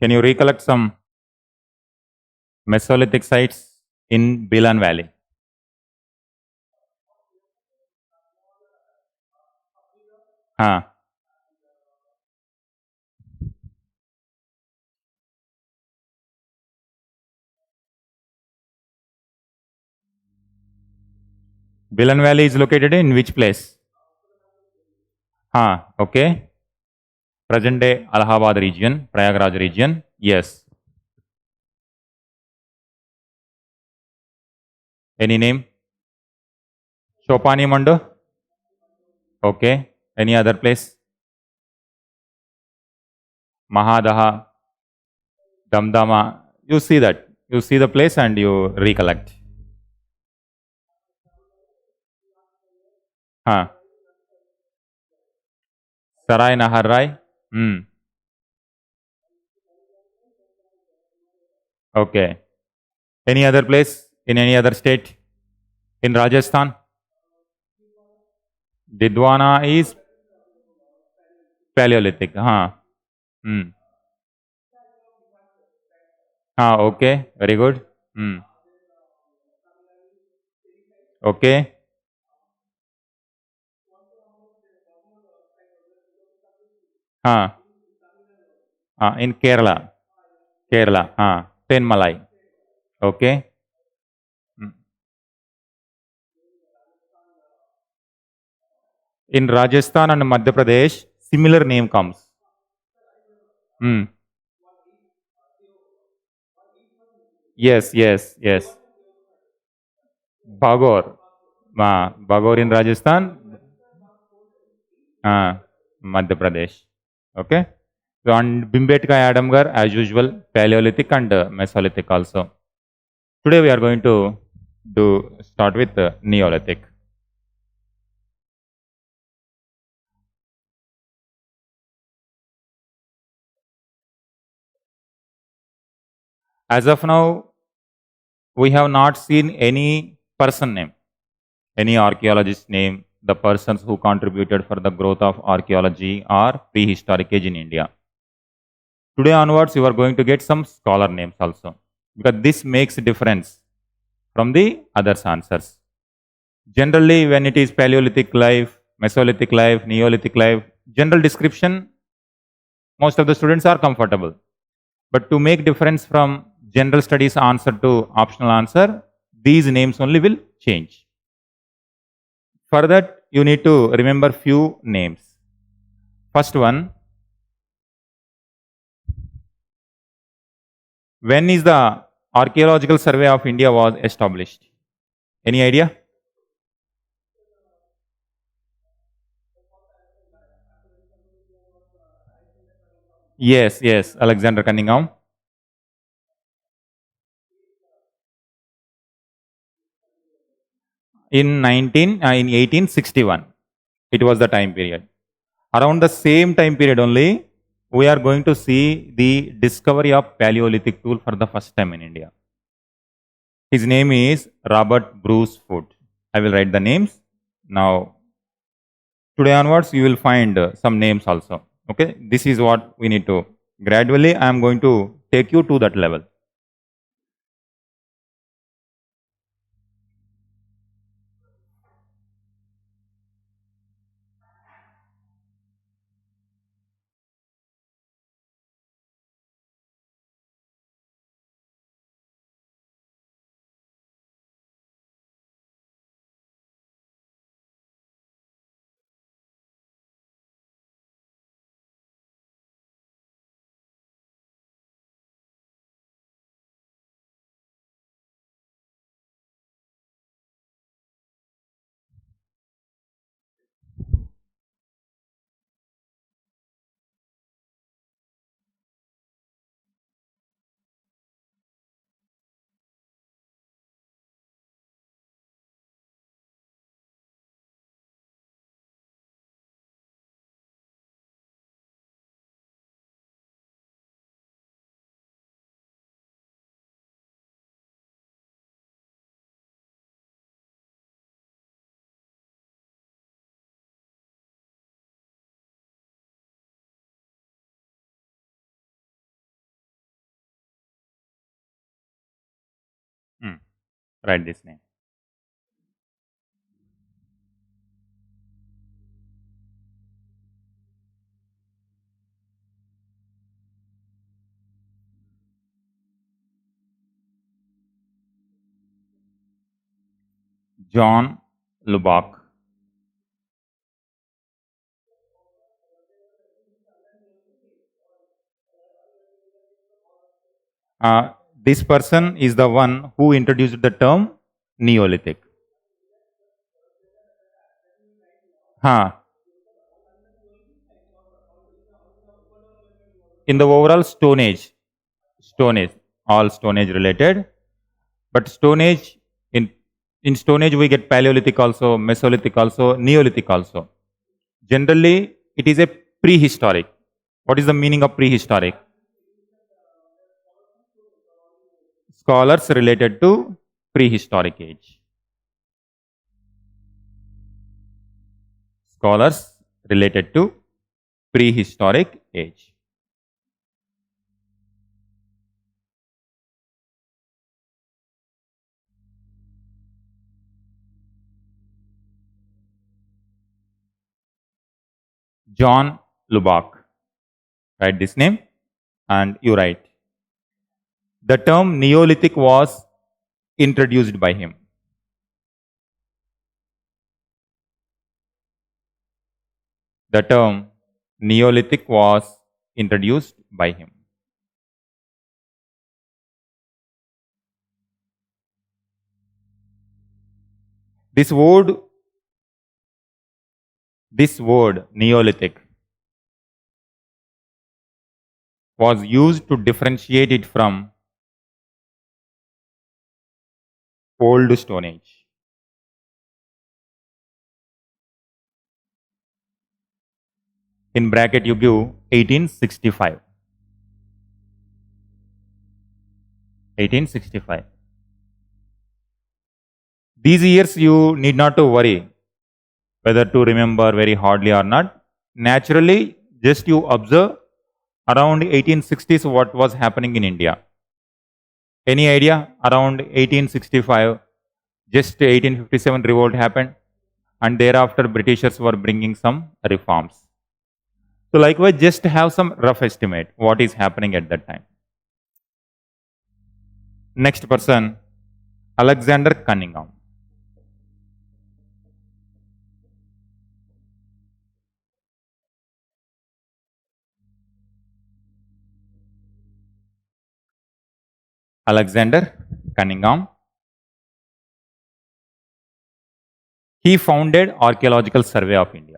Can you recollect some Mesolithic sites in Bilan Valley? Huh. Bilan Valley is located in which place? Huh. Okay. Present day Allahabad region, Prayagraj region. Yes. Any name? Chopani Mando? Okay. Any other place? Mahadaha, Damdama. You see that. You see the place and you recollect. Huh. Sarai Nahar Rai. Hmm. Okay. Any other place in any other state? In Rajasthan? Didwana is Paleolithic. Huh. Hmm. Ah, okay. Very good. Hmm. Okay. Huh. In Kerala. Kerala. Tenmalai. Okay. Hmm. In Rajasthan and Madhya Pradesh, similar name comes. Hmm. Yes, yes, yes. Bagor. Bagor in Rajasthan, Madhya Pradesh. Okay. So, and Bimbetka Adamgar, as usual, Paleolithic and Mesolithic also. Today we are going to start with Neolithic. As of now, we have not seen any person name, any archaeologist name, the persons who contributed for the growth of archaeology or prehistoric age in India. Today onwards, you are going to get some scholar names also, because this makes a difference from the others answers. Generally, when it is Paleolithic life, Mesolithic life, Neolithic life, general description, most of the students are comfortable. But to make difference from general studies answer to optional answer, these names only will change. For that, you need to remember few names. First one, when is the Archaeological Survey of India was established? Any idea? Yes, yes, Alexander Cunningham. In 1861, it was the time period. Around the same time period only, we are going to see the discovery of Paleolithic tool for the first time in India. His name is Robert Bruce Foote. I will write the names. Now, today onwards, you will find some names also. Okay, this is what we need to. Gradually, I am going to take you to that level. Write this name. John Lubbock. This person is the one who introduced the term Neolithic. In the overall Stone Age, all Stone Age related, but Stone Age, in Stone Age we get Paleolithic also, Mesolithic also, Neolithic also. Generally, it is a prehistoric. What is the meaning of prehistoric? Scholars related to prehistoric age. Scholars related to prehistoric age. John Lubbock. Write this name and you write. The term Neolithic was introduced by him. The term Neolithic was introduced by him. This word Neolithic was used to differentiate it from Old Stone Age. In bracket you give 1865. 1865. These years you need not to worry whether to remember very hardly or not. Naturally, just you observe around 1860s what was happening in India. Any idea? Around 1865, just 1857 revolt happened, and thereafter Britishers were bringing some reforms. So likewise, just have some rough estimate what is happening at that time. Next person, Alexander Cunningham. Alexander Cunningham. He founded Archaeological Survey of India.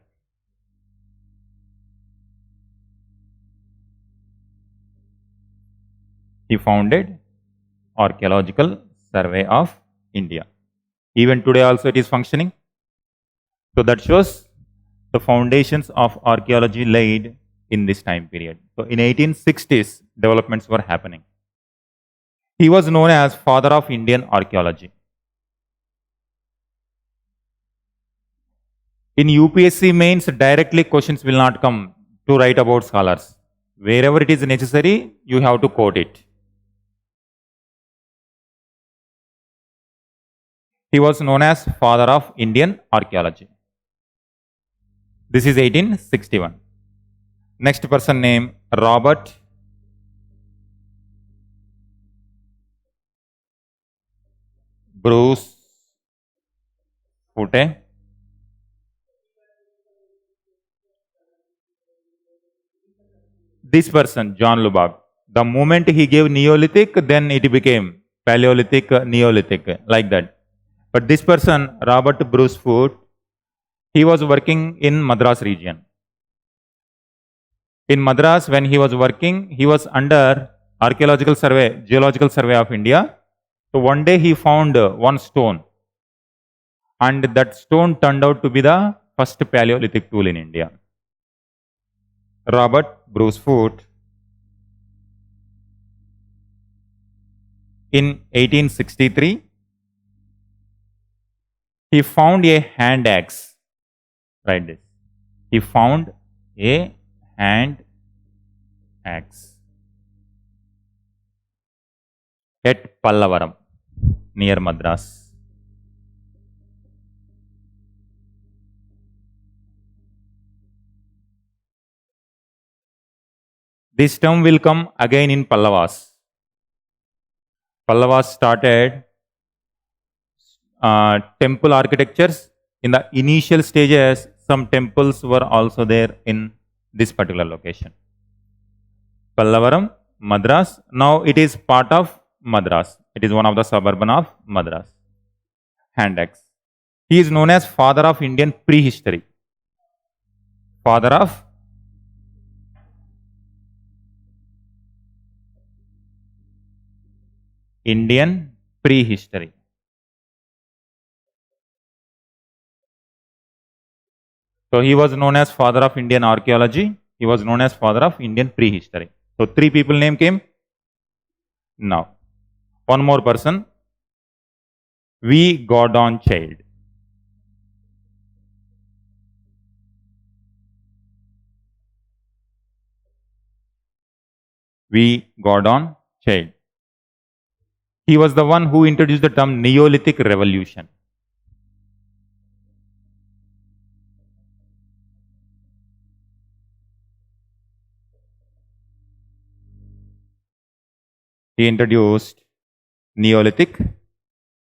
He founded Archaeological Survey of India. Even today also it is functioning. So that shows the foundations of archaeology laid in this time period. So in 1860s, developments were happening. He was known as father of Indian archaeology. In UPSC mains, directly questions will not come to write about scholars. Wherever it is necessary, you have to quote it. He was known as father of Indian archaeology. This is 1861. Next person name, Robert Bruce Foote. This person, John Lubbock, the moment he gave Neolithic, then it became Paleolithic, Neolithic, like that. But this person, Robert Bruce Foote, he was working in Madras region. In Madras, when he was working, he was under Archaeological Survey, Geological Survey of India. So one day he found one stone, and that stone turned out to be the first Paleolithic tool in India. Robert Bruce Foote, in 1863, he found a hand axe. Write this. He found a hand axe at Pallavaram. near Madras. This term will come again in Pallavas. Pallavas started temple architectures. In the initial stages, some temples were also there in this particular location. Pallavaram, Madras. Now it is part of Madras. It is one of the suburban of Madras. Hand axe. He is known as father of Indian prehistory. Father of Indian prehistory. So he was known as father of Indian archaeology. He was known as father of Indian prehistory. So three people name came. Now, one more person. V. Gordon Child. V. Gordon Child. He was the one who introduced the term Neolithic Revolution. He introduced Neolithic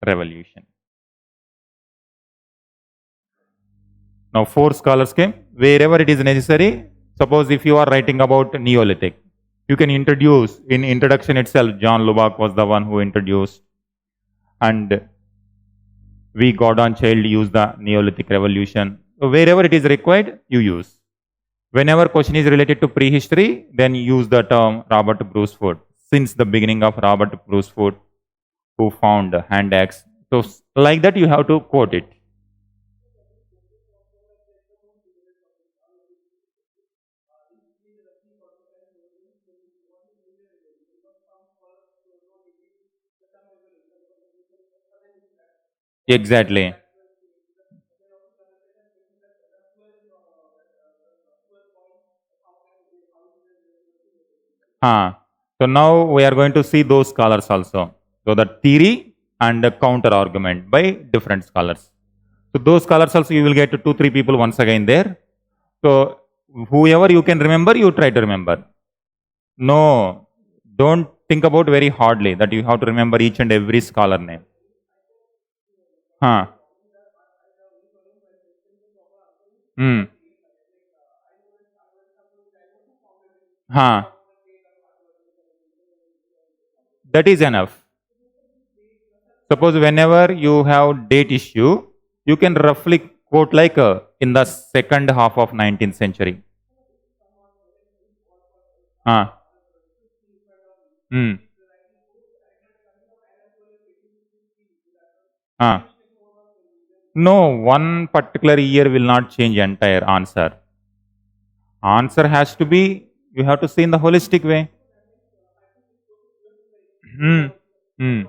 Revolution. Now, four scholars came. Wherever it is necessary, suppose if you are writing about Neolithic, you can introduce, in introduction itself, John Lubbock was the one who introduced, and V. Gordon Child used the Neolithic Revolution. So wherever it is required, you use. Whenever question is related to prehistory, then use the term Robert Bruce Foote. Since the beginning of Robert Bruce Foote, who found hand axe. So like that you have to quote it. Exactly. So now we are going to see those scholars also. So the theory and the counter argument by different scholars. So those scholars also you will get 2-3 people once again there. So whoever you can remember, you try to remember. No, don't think about very hardly that you have to remember each and every scholar name. Hmm. That is enough. Suppose whenever you have date issue, you can roughly quote like in the second half of 19th century. Hmm. No, one particular year will not change entire answer. Answer has to be, you have to see in the holistic way. Hmm. Hmm.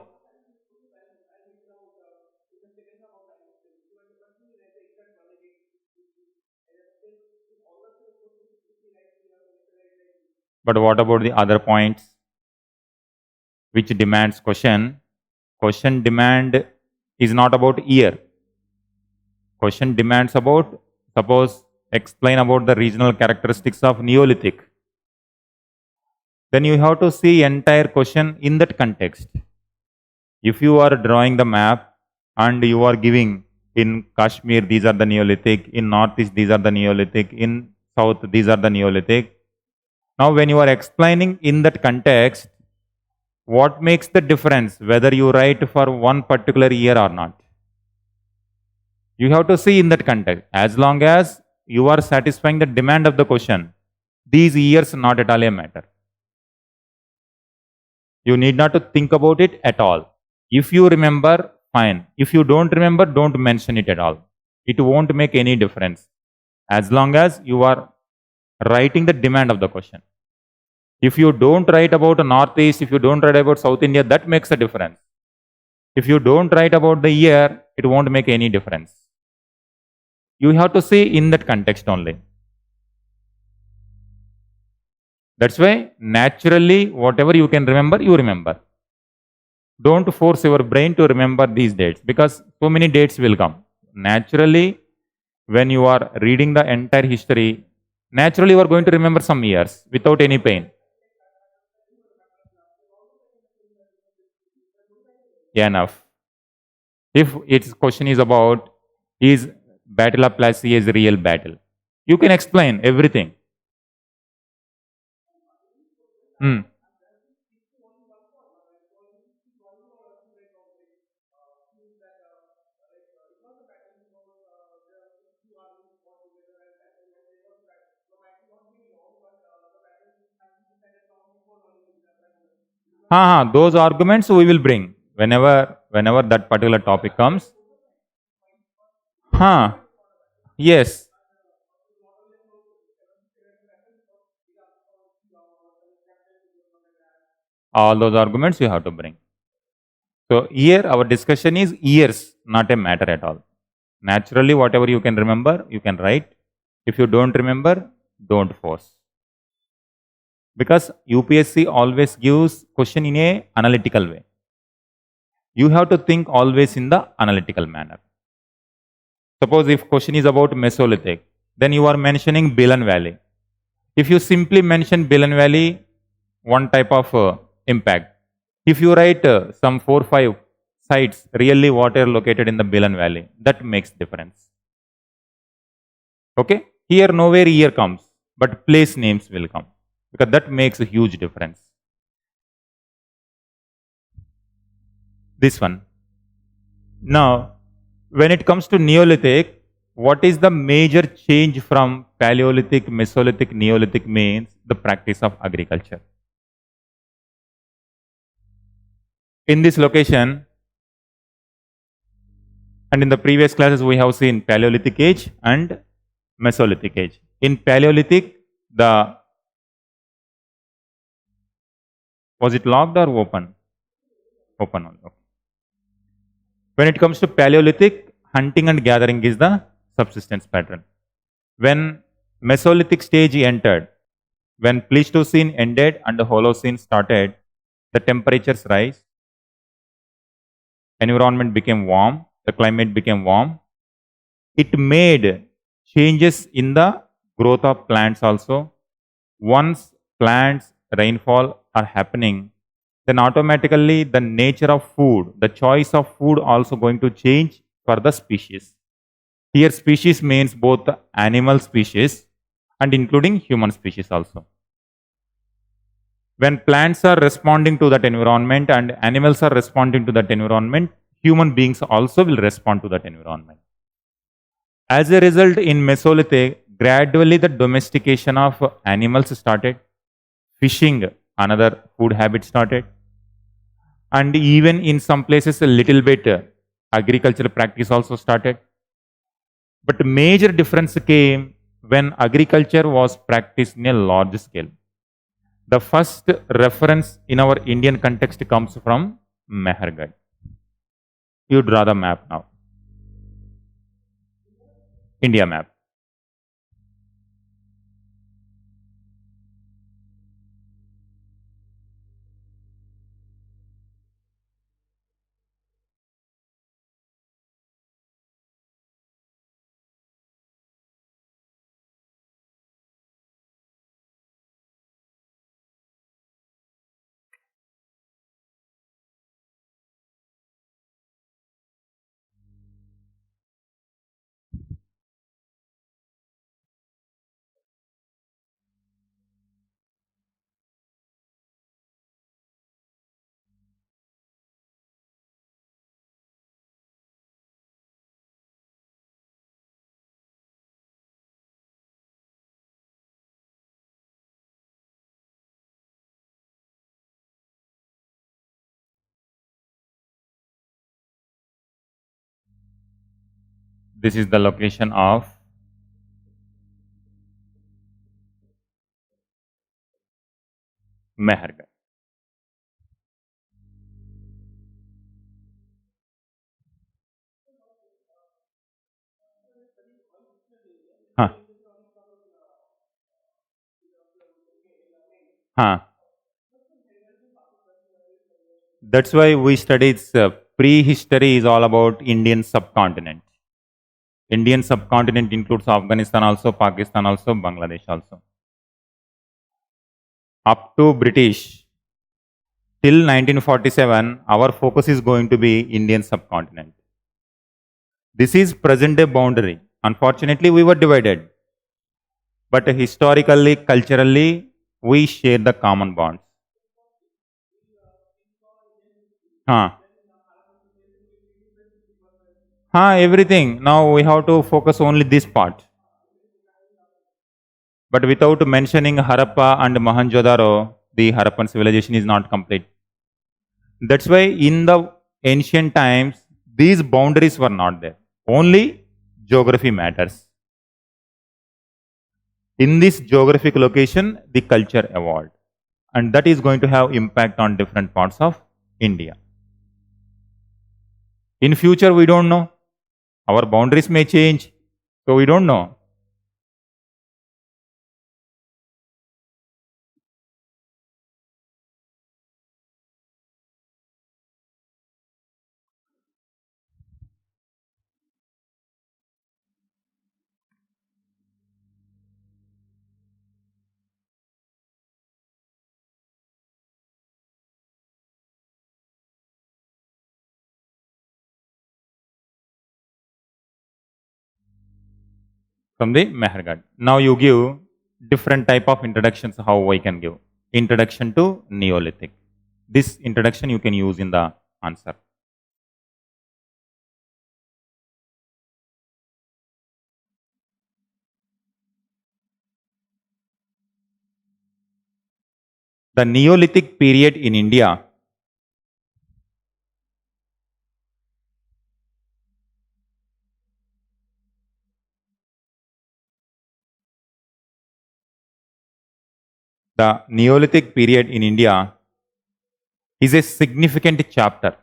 But what about the other points which demands question? Question demand is not about year. Question demands about, suppose, explain about the regional characteristics of Neolithic. Then you have to see entire question in that context. If you are drawing the map and you are giving in Kashmir, these are the Neolithic, in Northeast, these are the Neolithic, in South, these are the Neolithic. Now, when you are explaining in that context, what makes the difference whether you write for one particular year or not? You have to see in that context. As long as you are satisfying the demand of the question, these years not at all a matter. You need not to think about it at all. If you remember, fine. If you don't remember, don't mention it at all. It won't make any difference. As long as you are writing the demand of the question. If you don't write about Northeast, if you don't write about South India, that makes a difference. If you don't write about the year, it won't make any difference. You have to see in that context only. That's why naturally, whatever you can remember, you remember. Don't force your brain to remember these dates because so many dates will come. Naturally, when you are reading the entire history, naturally you are going to remember some years without any pain. Yeah, enough. If its question is about is Battle of Plassey is a real battle, you can explain everything. Hmm. Those arguments we will bring whenever that particular topic comes. Huh. Yes. All those arguments you have to bring. So here our discussion is years, not a matter at all. Naturally, whatever you can remember, you can write. If you don't remember, don't force. Because UPSC always gives question in a analytical way. You have to think always in the analytical manner. Suppose if question is about Mesolithic, then you are mentioning Bilan Valley. If you simply mention Bilan Valley, one type of impact. If you write some 4 5 sites really what are located in the Bilan Valley, that makes difference. Okay, here nowhere year comes, but place names will come because that makes a huge difference. This one. Now, when it comes to Neolithic, what is the major change from Paleolithic, Mesolithic, Neolithic means the practice of agriculture. In this location, and in the previous classes, we have seen Paleolithic age and Mesolithic age. In Paleolithic, the was it locked or open? Open only. Okay. When it comes to Paleolithic, hunting and gathering is the subsistence pattern. When Mesolithic stage entered, when Pleistocene ended and the Holocene started, the temperatures rise, environment became warm, the climate became warm. It made changes in the growth of plants also. Once plants rainfall are happening, then automatically the nature of food, the choice of food also going to change for the species. Here species means both the animal species and including human species also. When plants are responding to that environment and animals are responding to that environment, human beings also will respond to that environment. As a result, in Mesolithic, gradually the domestication of animals started, fishing, another food habit started, and even in some places a little bit agricultural practice also started. But major difference came when agriculture was practiced in a large scale. The first reference in our Indian context comes from Mehergarh. You draw the map now. India map. This is the location of Mehergarh. Huh. Huh. That's why we study prehistory is all about Indian subcontinent. Indian subcontinent includes Afghanistan also, Pakistan also, Bangladesh also. Up to British, till 1947, our focus is going to be Indian subcontinent. This is present day boundary. Unfortunately, we were divided. But historically, culturally, we share the common bonds. Huh. Everything. Now we have to focus only this part. But without mentioning Harappa and Mohenjo-daro, the Harappan civilization is not complete. That's why in the ancient times, these boundaries were not there. Only geography matters. In this geographic location, the culture evolved. And that is going to have impact on different parts of India. In future, we don't know. Our boundaries may change. So we don't know. From the Mehergad. Now you give different type of introductions how I can give. Introduction to Neolithic. This introduction you can use in the answer. The Neolithic period in India, the Neolithic period in India is a significant chapter.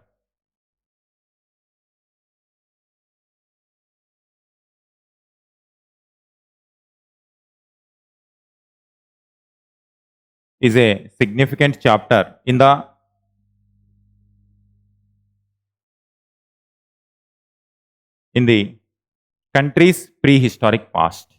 Is a significant chapter in the country's prehistoric past.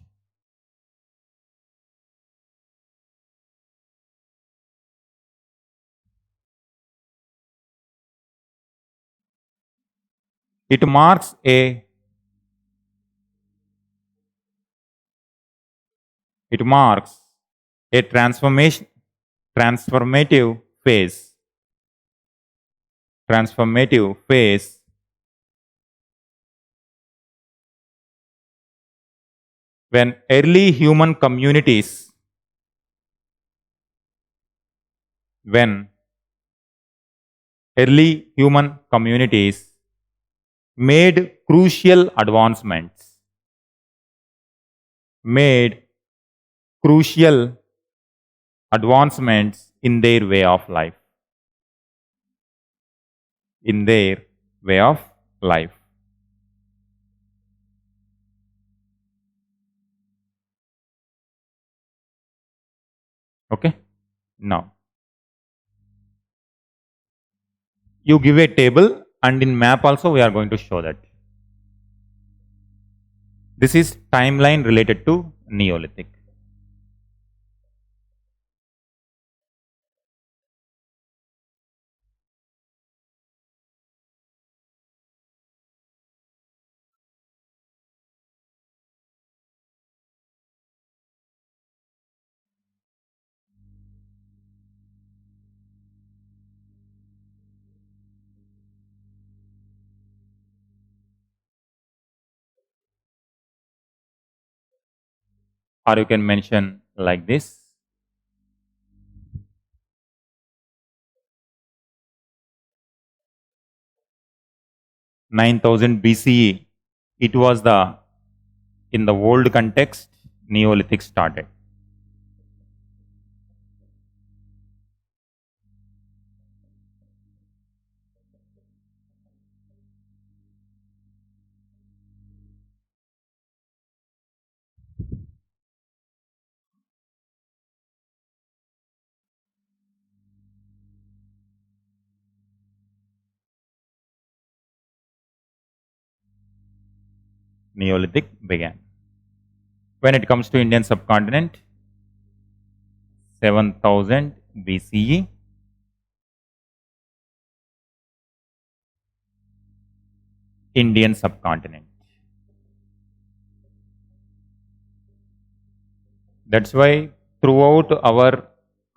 It marks a it marks a transformative phase transformative phase when when early human communities made made crucial advancements in their way of life. In their way of life. Okay? Now, you give a table and in map also we are going to show that. This is timeline related to Neolithic. Or you can mention like this. 9000 BCE, it was in the world context, Neolithic started. Neolithic began. When it comes to Indian subcontinent, 7000 BCE. Indian subcontinent. That's why throughout our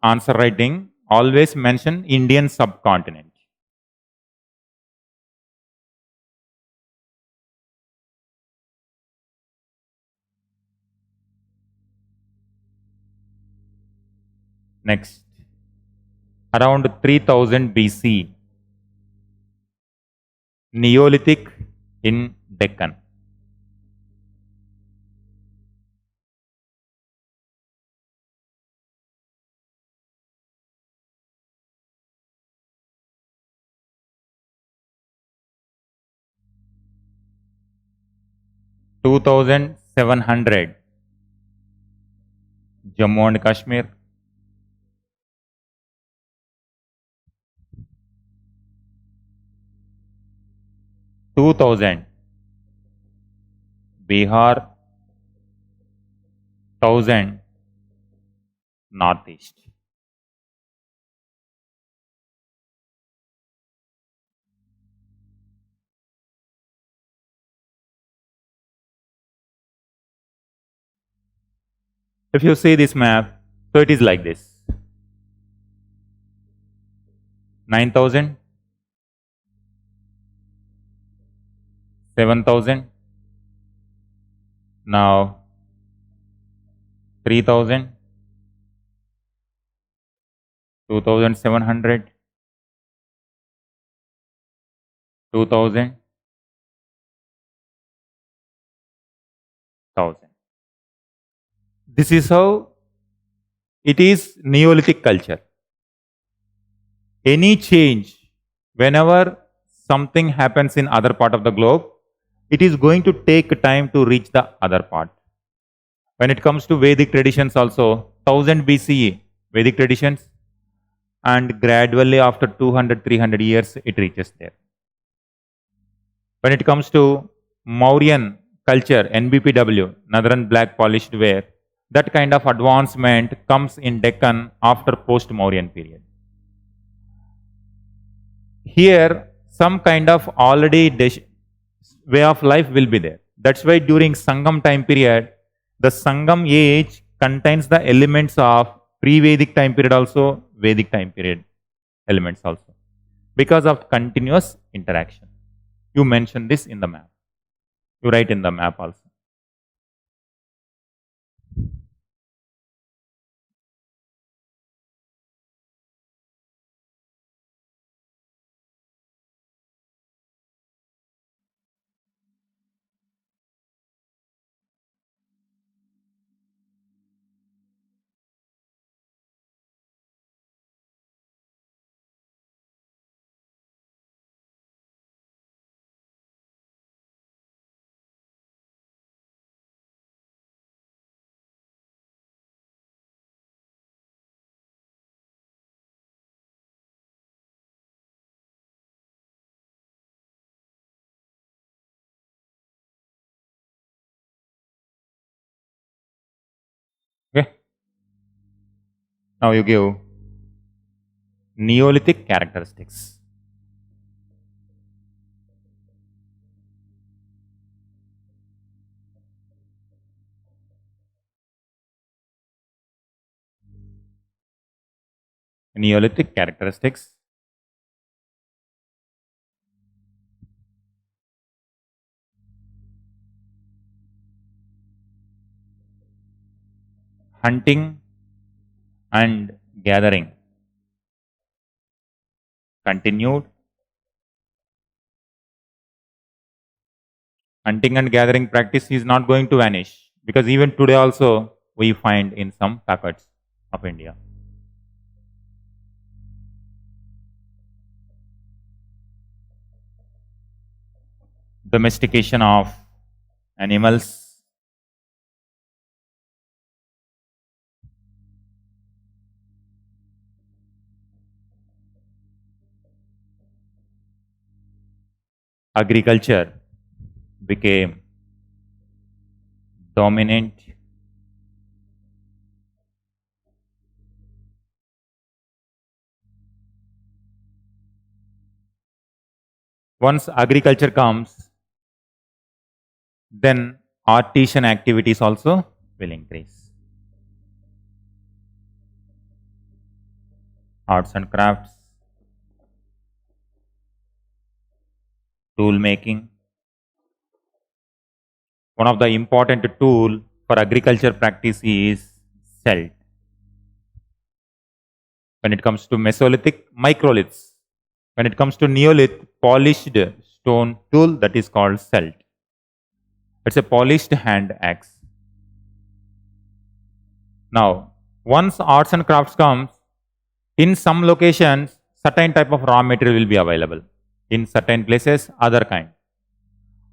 answer writing, always mention Indian subcontinent. Next, around 3000 BC, Neolithic in Deccan. (2700) Jammu and Kashmir. 2000 Bihar. 1000 Northeast. If you see this map, so it is like this. 9000, 7000, now 3000, 2700, 2000, 1000. This is how it is Neolithic culture. Any change, whenever something happens in other part of the globe, it is going to take time to reach the other part. When it comes to Vedic traditions also, 1000 BCE, Vedic traditions, and gradually after 200, 300 years, it reaches there. When it comes to Mauryan culture, NBPW, Northern Black Polished Ware, that kind of advancement comes in Deccan after post-Mauryan period. Here, some kind of already way of life will be there. That's why during Sangam time period, the Sangam age contains the elements of pre-Vedic time period also, Vedic time period elements also, because of continuous interaction. You mention this in the map. You write in the map also. Okay. Now you give Neolithic characteristics. Neolithic characteristics. Hunting and gathering continued. Hunting and gathering practice is not going to vanish, because even today also we find in some pockets of India. Domestication of animals. Agriculture became dominant. Once agriculture comes, then artisan activities also will increase. Arts and crafts, tool making. One of the important tool for agriculture practice is celt. When it comes to Mesolithic, microliths. When it comes to Neolith, polished stone tool, that is called celt. It's a polished hand axe. Now, once arts and crafts comes, in some locations, certain type of raw material will be available. In certain places, other kind.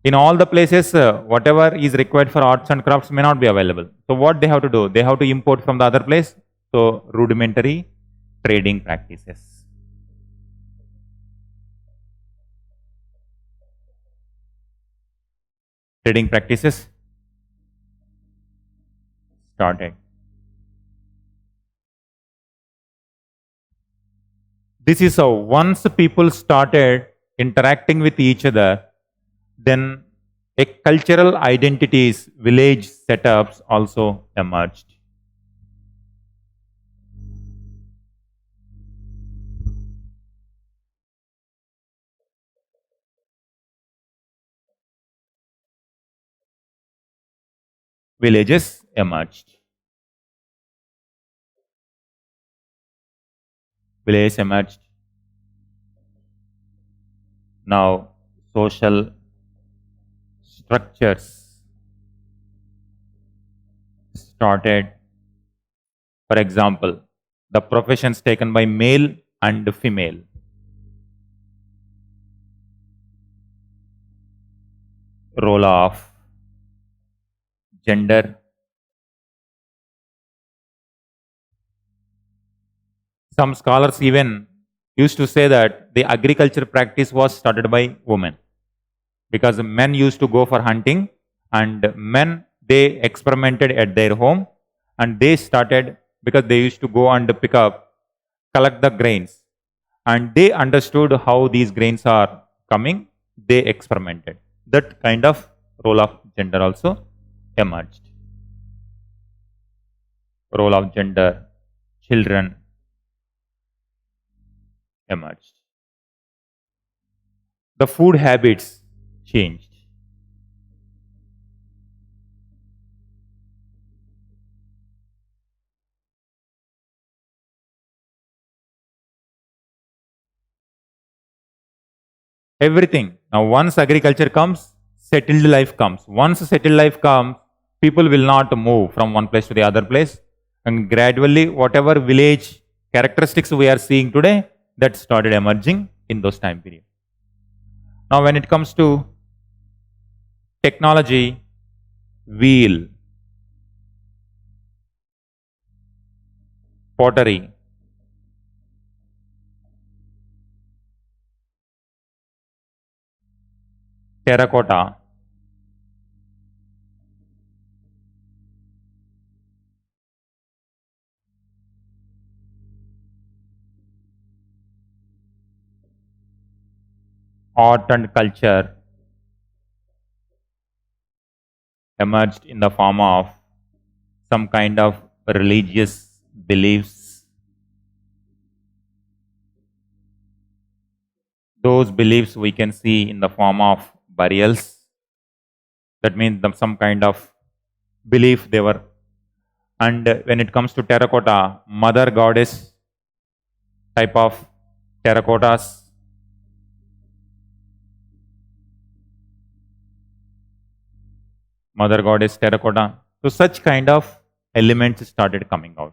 In all the places, whatever is required for arts and crafts may not be available. So what they have to do? They have to import from the other place. So rudimentary trading practices. Trading practices started. This is how once people started interacting with each other, then a cultural identities, village setups also emerged. Villages emerged. Villages emerged. Now, social structures started. For example, the professions taken by male and female. Role of gender. Some scholars even used to say that the agriculture practice was started by women, because men used to go for hunting, and men, they experimented at their home, and they started, because they used to go and collect the grains, and they understood how these grains are coming, they experimented. That kind of role of gender also emerged. Role of gender, children emerged. The food habits changed. Everything. Now, once agriculture comes, settled life comes. Once settled life comes, people will not move from one place to the other place. And gradually, whatever village characteristics we are seeing today, that started emerging in those time period. Now, when it comes to technology, wheel, pottery, terracotta, art and culture emerged in the form of some kind of religious beliefs. Those beliefs we can see in the form of burials. That means some kind of belief they were. And when it comes to terracotta, mother goddess type of terracottas. Mother goddess terracotta. So such kind of elements started coming out.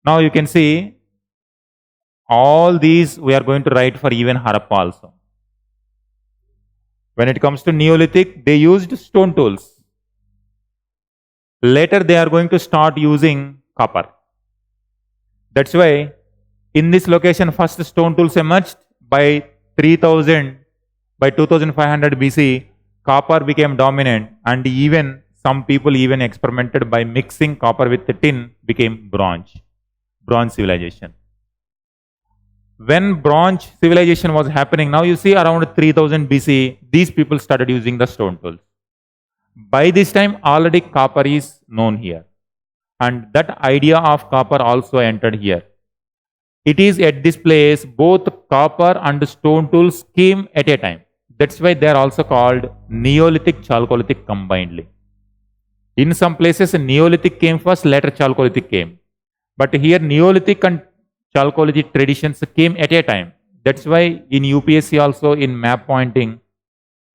Now you can see all these we are going to write for even Harappa also. When it comes to Neolithic, they used stone tools. Later they are going to start using copper. That's why in this location first stone tools emerged. By 3000, by 2500 BC, copper became dominant, and even some people even experimented by mixing copper with tin, became bronze civilization. When bronze civilization was happening, now you see around 3000 BC, these people started using the stone tools. By this time, already copper is known here. And that idea of copper also entered here. It is at this place, both copper and stone tools came at a time. That's why they are also called Neolithic, Chalcolithic combinedly. In some places, Neolithic came first, later Chalcolithic came. But here, Neolithic and Chalcolithic traditions came at a time. That's why in UPSC also in map pointing,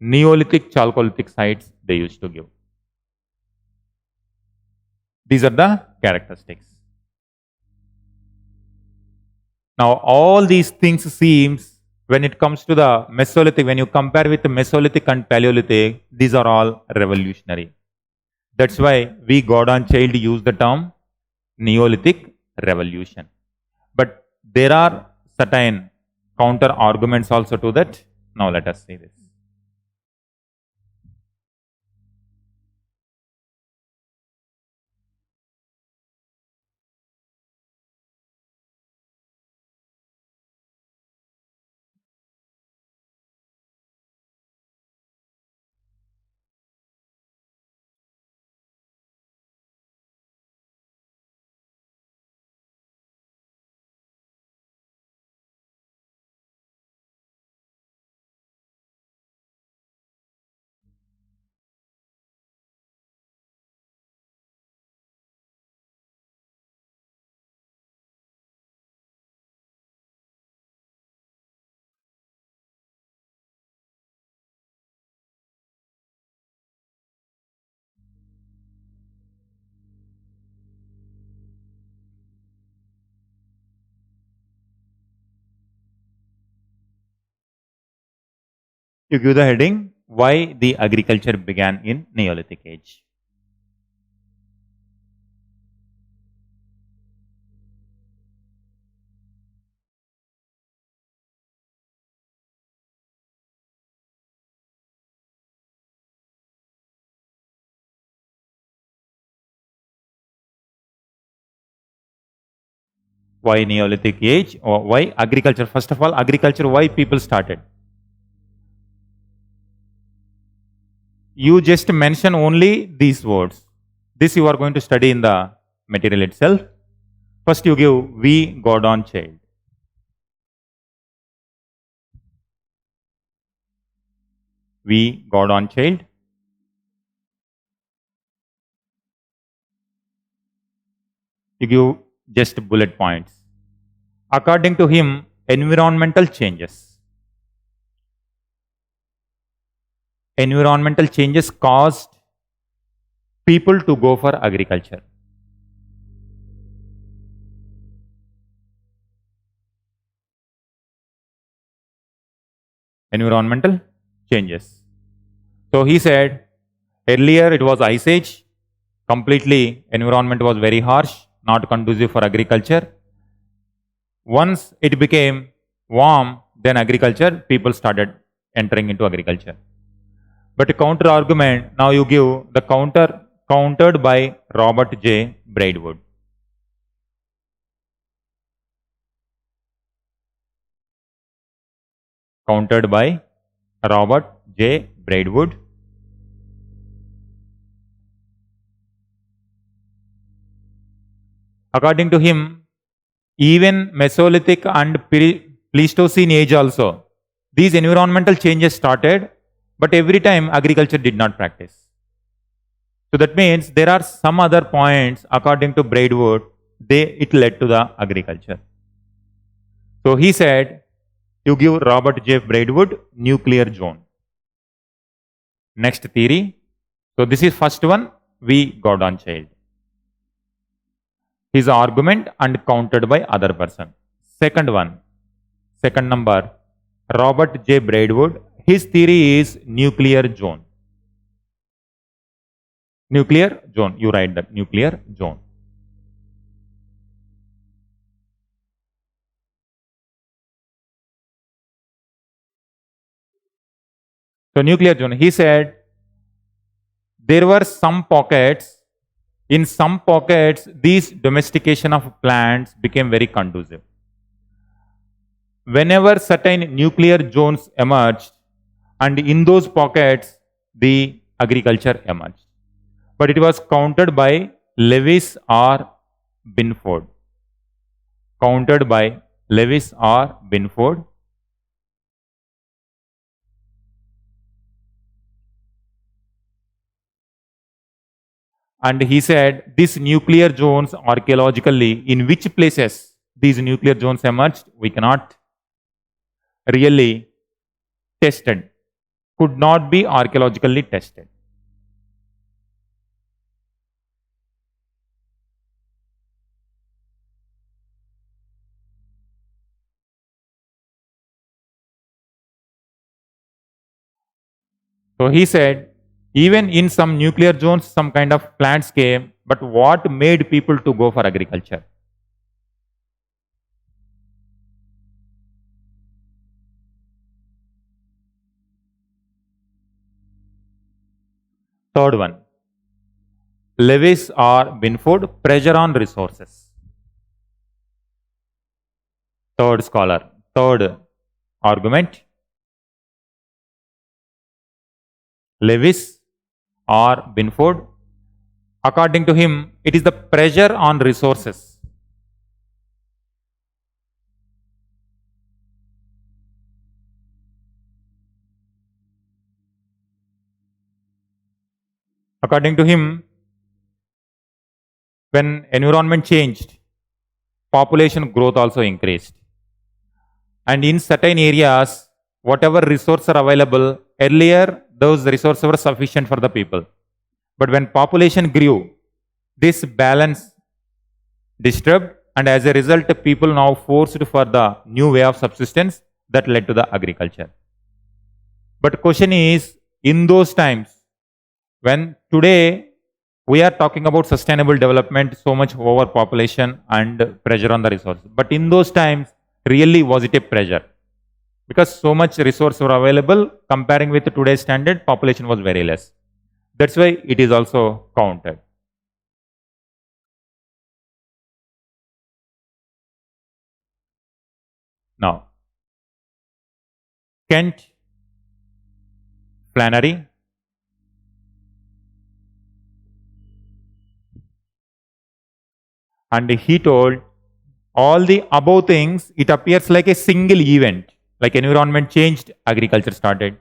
Neolithic, Chalcolithic sites they used to give. These are the characteristics. Now, all these things seems, when it comes to the Mesolithic, when you compare with the Mesolithic and Paleolithic, these are all revolutionary. That's why we, God and Child, use the term Neolithic revolution. But there are certain counter arguments also to that. Now, let us see this. You give the heading, why the agriculture began in Neolithic age. Why Neolithic age, or why agriculture? First of all, agriculture, why people started? You just mention only these words. This you are going to study in the material itself. First you give we, God on child. We, God on child. You give just bullet points. According to him, environmental changes. Environmental changes caused people to go for agriculture. Environmental changes. So he said, earlier it was ice age, completely environment was very harsh, not conducive for agriculture. Once it became warm, then agriculture, people started entering into agriculture. But a counter argument, now you give the countered by Robert J. Braidwood. Countered by Robert J. Braidwood. According to him, even Mesolithic and Pleistocene age also, these environmental changes started, but every time agriculture did not practice. So that means there are some other points, according to Braidwood, it led to the agriculture. So he said, you give Robert J. Braidwood nuclear zone. Next theory. So this is first one, we, God on child. His argument and countered by other person. Second one, second number, Robert J. Braidwood. His theory is nuclear zone. Nuclear zone, you write that, nuclear zone. So nuclear zone, he said, there were some pockets, in some pockets, these domestication of plants became very conducive. Whenever certain nuclear zones emerged, and in those pockets, the agriculture emerged. But it was countered by Lewis or Binford. Countered by Lewis or Binford. And he said these nuclear zones archaeologically, in which places these nuclear zones emerged, we cannot really tested, could not be archaeologically tested. So he said, even in some nuclear zones, some kind of plants came, but what made people to go for agriculture? Third one, Lewis or Binford, pressure on resources. Third scholar, third argument, Lewis or Binford. According to him, it is the pressure on resources. According to him, when environment changed, population growth also increased. And in certain areas, whatever resources are available, earlier those resources were sufficient for the people. But when population grew, this balance disturbed, and as a result, people now forced for the new way of subsistence that led to the agriculture. But question is, in those times, when today we are talking about sustainable development, so much overpopulation and pressure on the resources. But in those times, really was it a pressure? Because so much resource were available, comparing with today's standard, population was very less. That's why it is also counted. Now, Kent Flannery, and he told all the above things, it appears like a single event, like environment changed, agriculture started.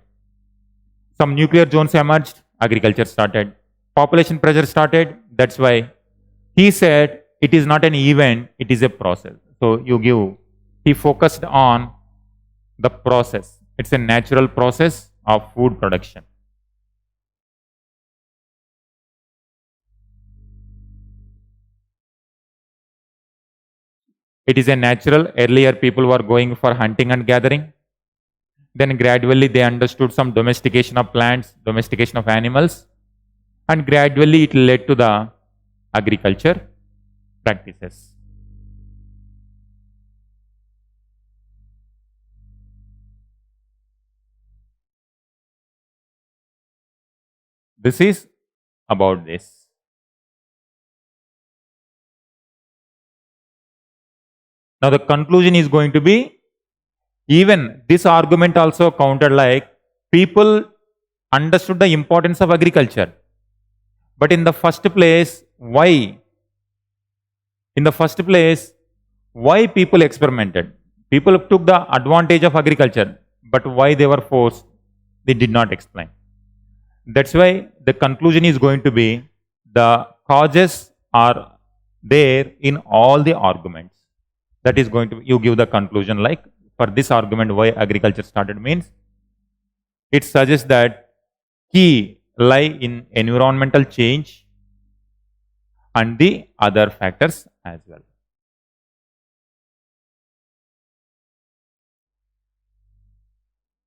Some nuclear zones emerged, agriculture started. Population pressure started, that's why he said it is not an event, it is a process. So he focused on the process. It's a natural process of food production. It is a natural. Earlier, people were going for hunting and gathering. Then gradually they understood some domestication of plants, domestication of animals, and gradually it led to the agriculture practices. This is about this. Now the conclusion is going to be, even this argument also countered like people understood the importance of agriculture. But in the first place, why? In the first place, why people experimented? People took the advantage of agriculture, but why they were forced, they did not explain. That's why the conclusion is going to be the causes are there in all the arguments. That is going to, you give the conclusion like, for this argument why agriculture started means, it suggests that key lie in environmental change and the other factors as well.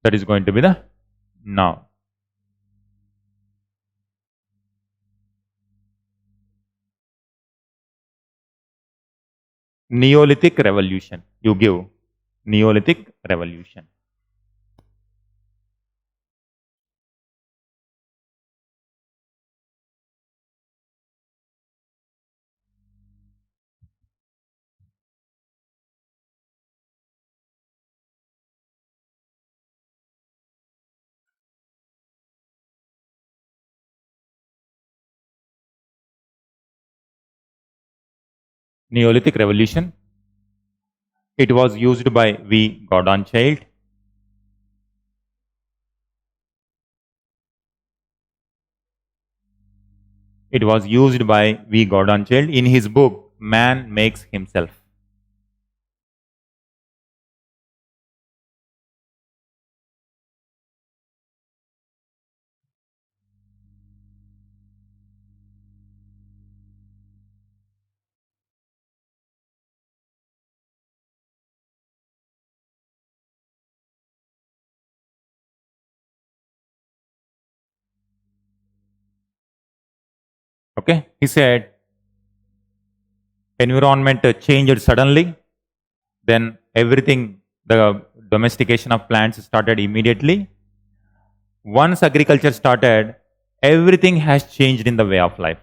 That is going to be the now. Neolithic revolution. You give Neolithic revolution. Neolithic Revolution. It was used by V. Gordon Child. It was used by V. Gordon Child in his book Man Makes Himself. Okay, he said environment changed suddenly, then everything, the domestication of plants started immediately. Once agriculture started, everything has changed in the way of life.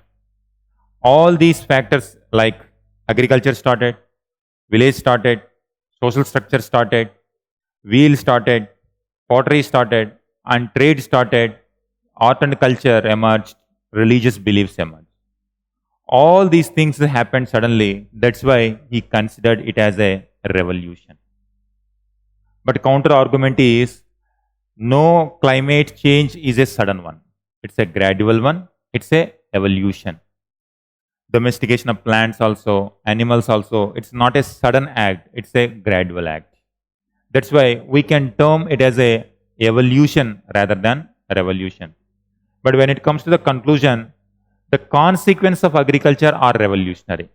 All these factors like agriculture started, village started, social structure started, wheel started, pottery started, and trade started, art and culture emerged, religious beliefs emerged. All these things happened suddenly. That's why he considered it as a revolution. But counter argument is no, climate change is a sudden one. It's a gradual one. It's a evolution. Domestication of plants also, animals also. It's not a sudden act. It's a gradual act. That's why we can term it as a evolution rather than a revolution. But when it comes to the conclusion, the consequences of agriculture are revolutionary.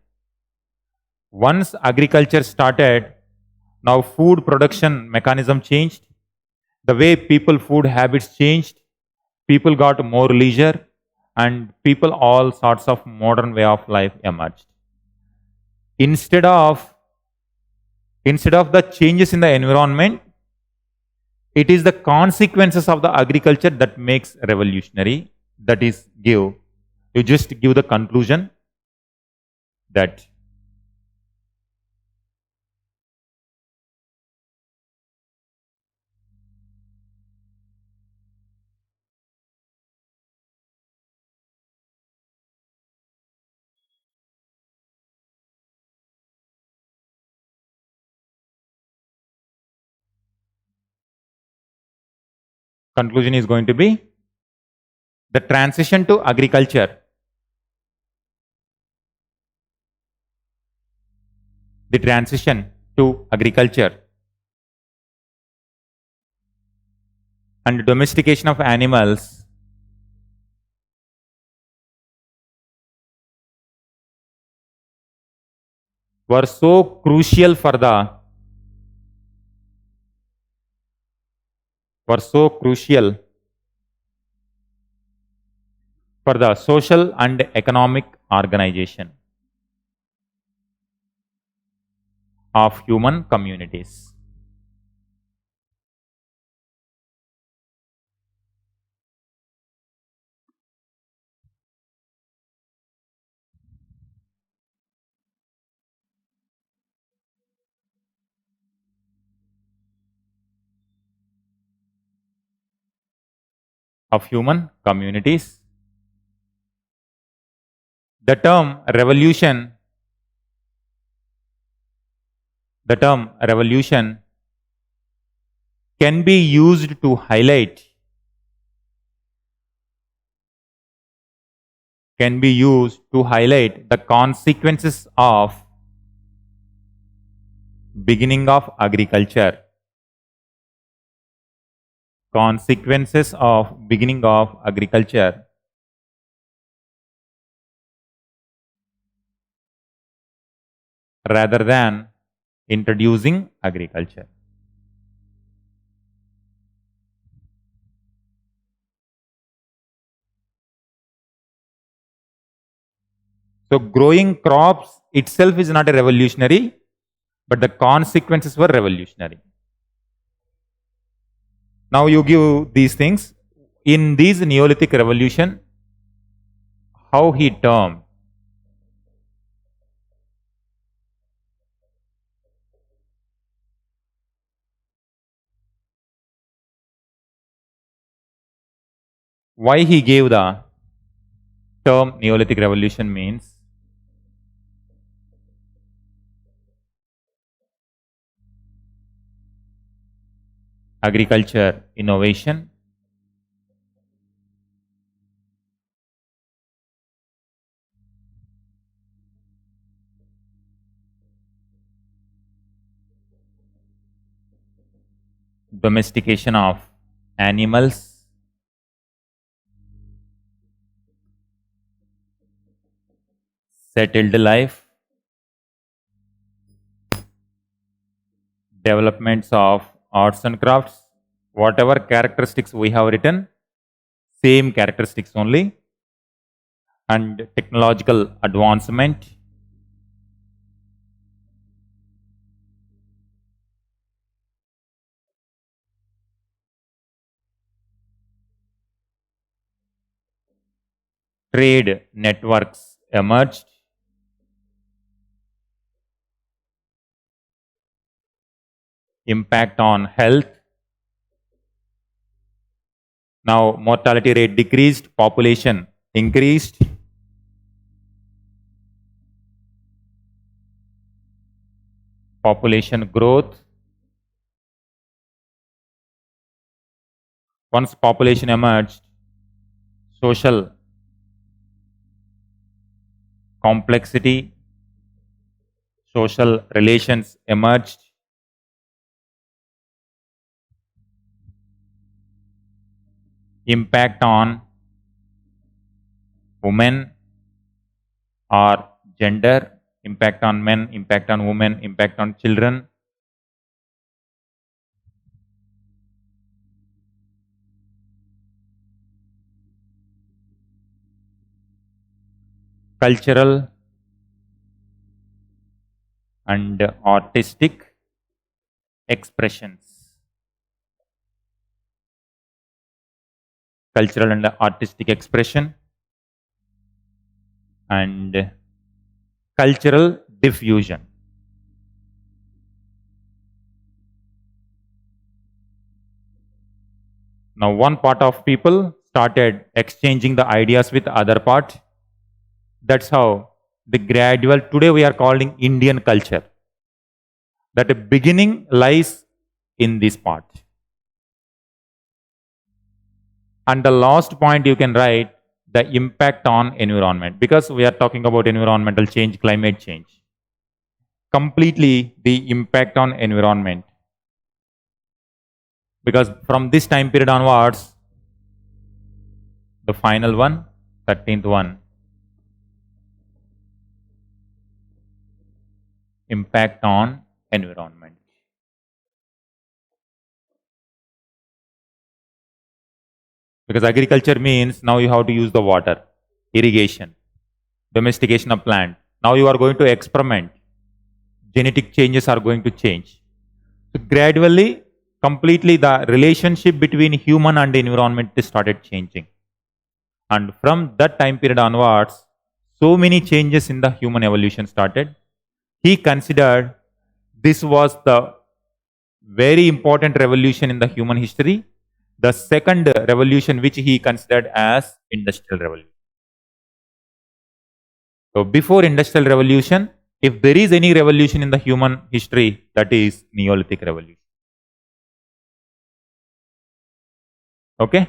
Once agriculture started, now food production mechanism changed. The way people food habits changed. People got more leisure and people all sorts of modern way of life emerged. Instead of the changes in the environment, it is the consequences of the agriculture that makes revolutionary. That is you just give the conclusion that conclusion is going to be the transition to agriculture. The transition to agriculture and domestication of animals were so crucial for the social and economic organization of human communities. Of human communities. The term revolution can be used to highlight the consequences of beginning of agriculture. Consequences of beginning of agriculture rather than introducing agriculture. So growing crops itself is not a revolutionary, but the consequences were revolutionary. Now you give these things. In these Neolithic revolution, how he termed why he gave the term Neolithic revolution means agriculture innovation, domestication of animals, settled life, developments of arts and crafts, whatever characteristics we have written, same characteristics only, and technological advancement, trade networks emerged, impact on health. Now mortality rate decreased, population increased. Population growth. Once population emerged, social complexity, social relations emerged. Impact on women or gender, impact on men, impact on women, impact on children. Cultural and artistic expressions. Cultural and artistic expression and cultural diffusion. Now one part of people started exchanging the ideas with other part. That's how the gradual, today we are calling Indian culture. That the beginning lies in this part. And the last point you can write the impact on environment, because we are talking about environmental change, climate change. Completely the impact on environment. Because from this time period onwards, the final one, 13th one, impact on environment. Because agriculture means now you have to use the water, irrigation, domestication of plant. Now you are going to experiment. Genetic changes are going to change. So gradually, completely the relationship between human and environment started changing. And from that time period onwards, so many changes in the human evolution started. He considered this was the very important revolution in the human history. The second revolution which he considered as industrial revolution. So before industrial revolution, if there is any revolution in the human history, that is Neolithic revolution. Okay.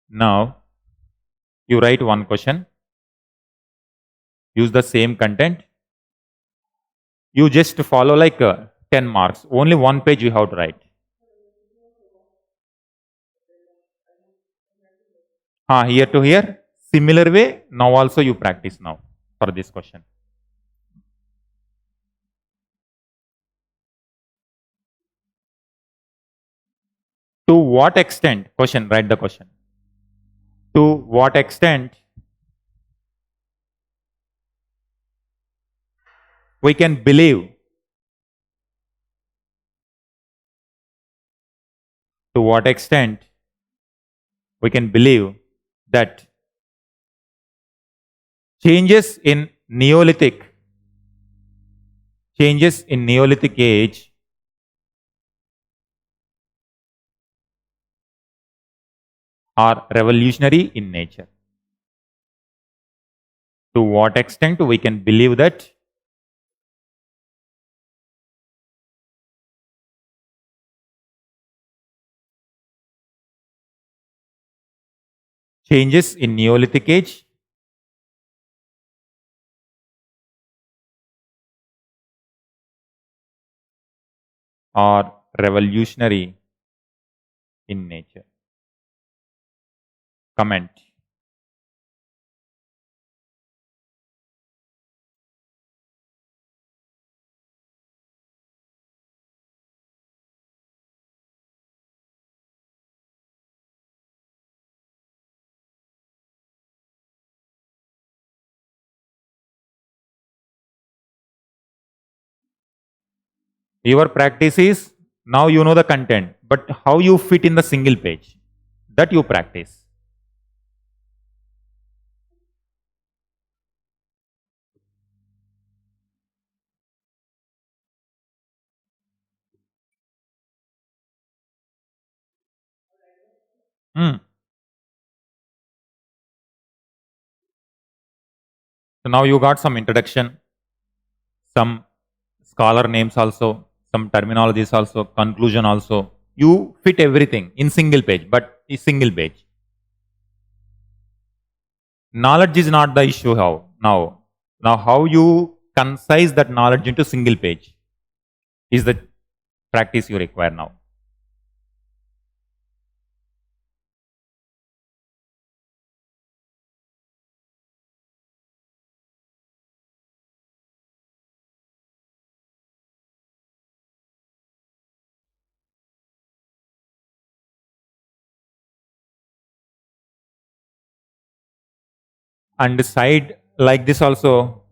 Now you write one question. Use the same content. You just follow like 10 marks. Only one page you have to write. Here to here. Similar way. Now also you practice now for this question. To what extent, question, write the question. To what extent we can believe, to what extent we can believe that changes in Neolithic age are revolutionary in nature. To what extent we can believe that changes in Neolithic age, or revolutionary in nature? Comment. Your practice is now you know the content, but how you fit in the single page, that you practice. Hmm. So now you got some introduction, some scholar names also, some terminologies also, conclusion also. You fit everything in single page, but a single page. Knowledge is not the issue how now. Now how you concise that knowledge into single page is the practice you require now. And side like this also,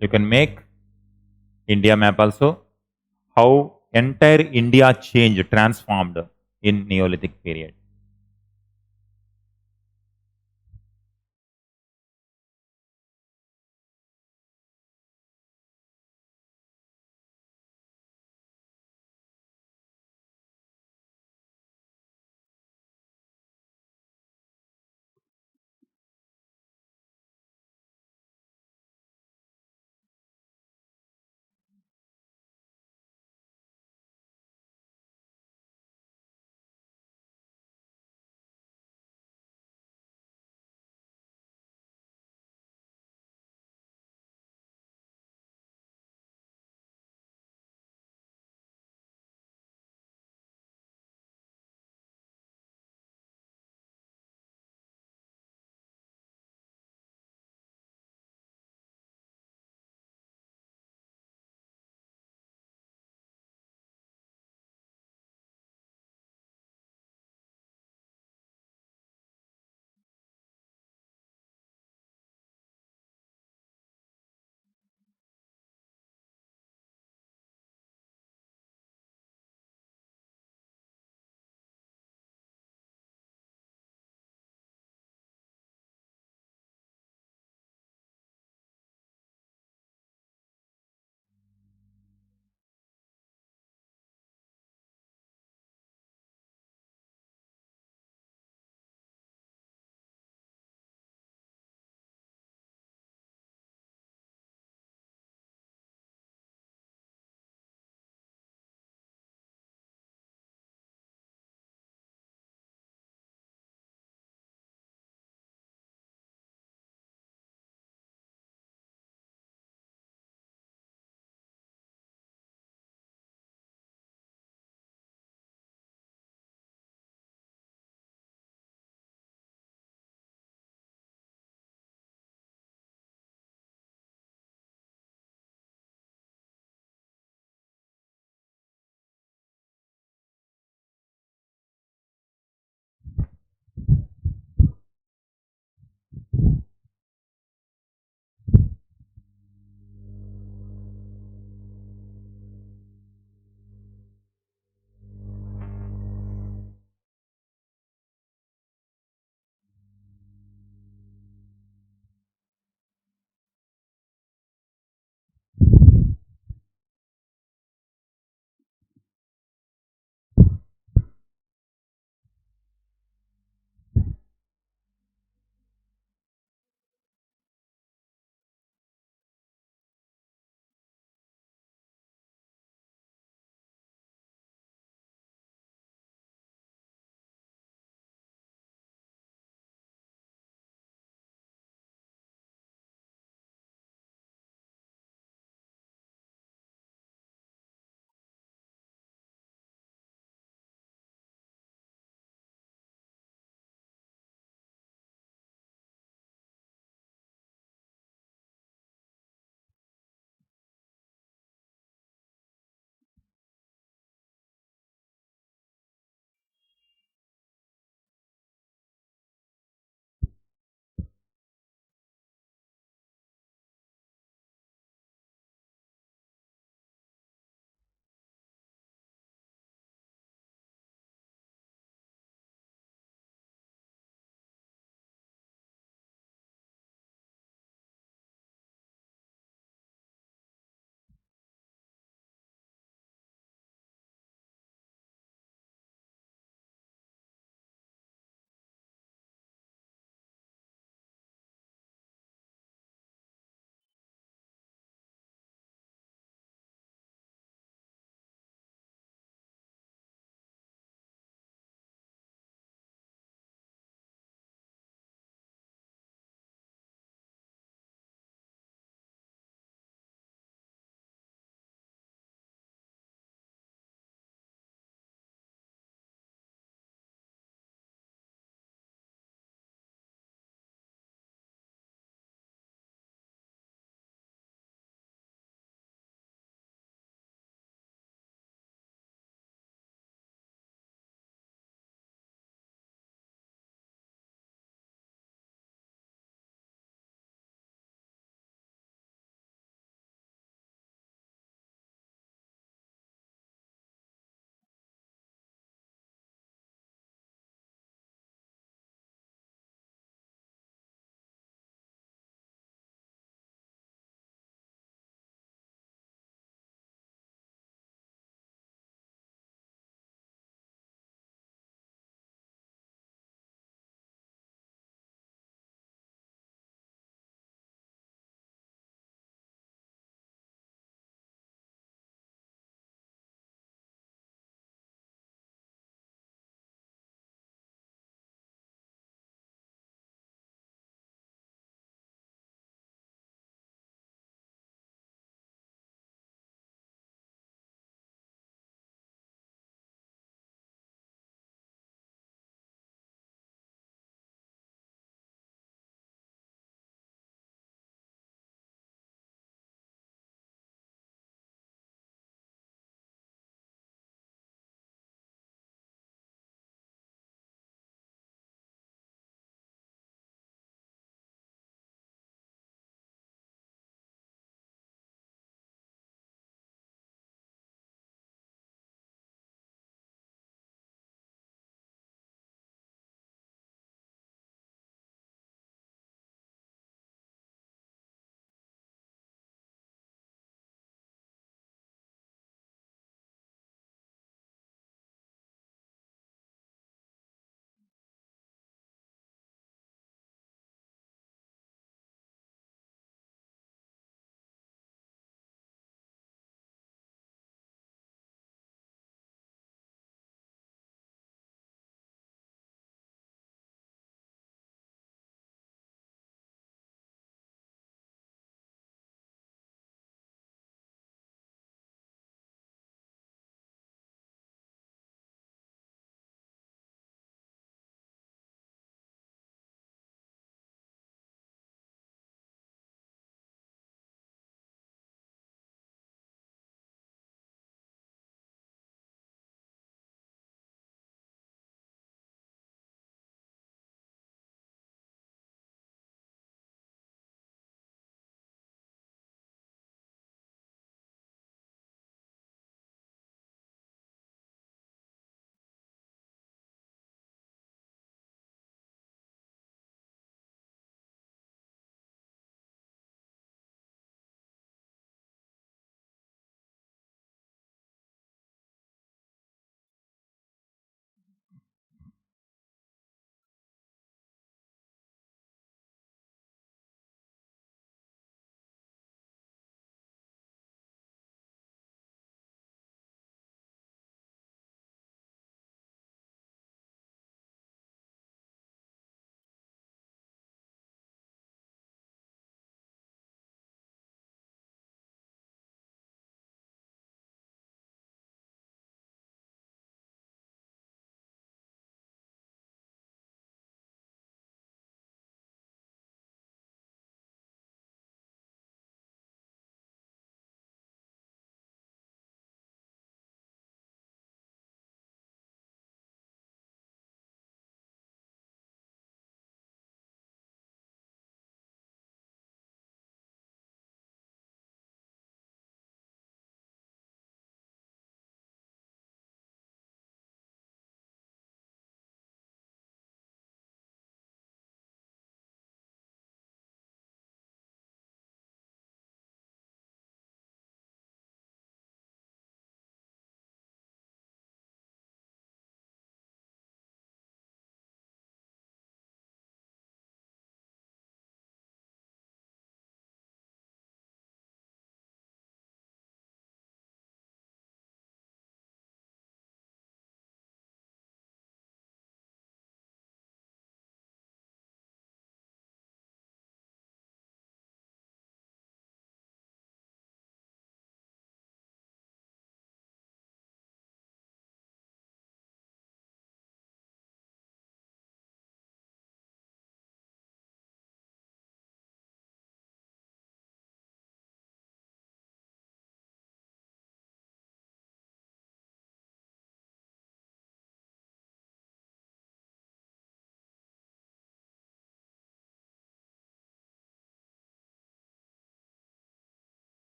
you can make India map also. How entire India changed, transformed in Neolithic period.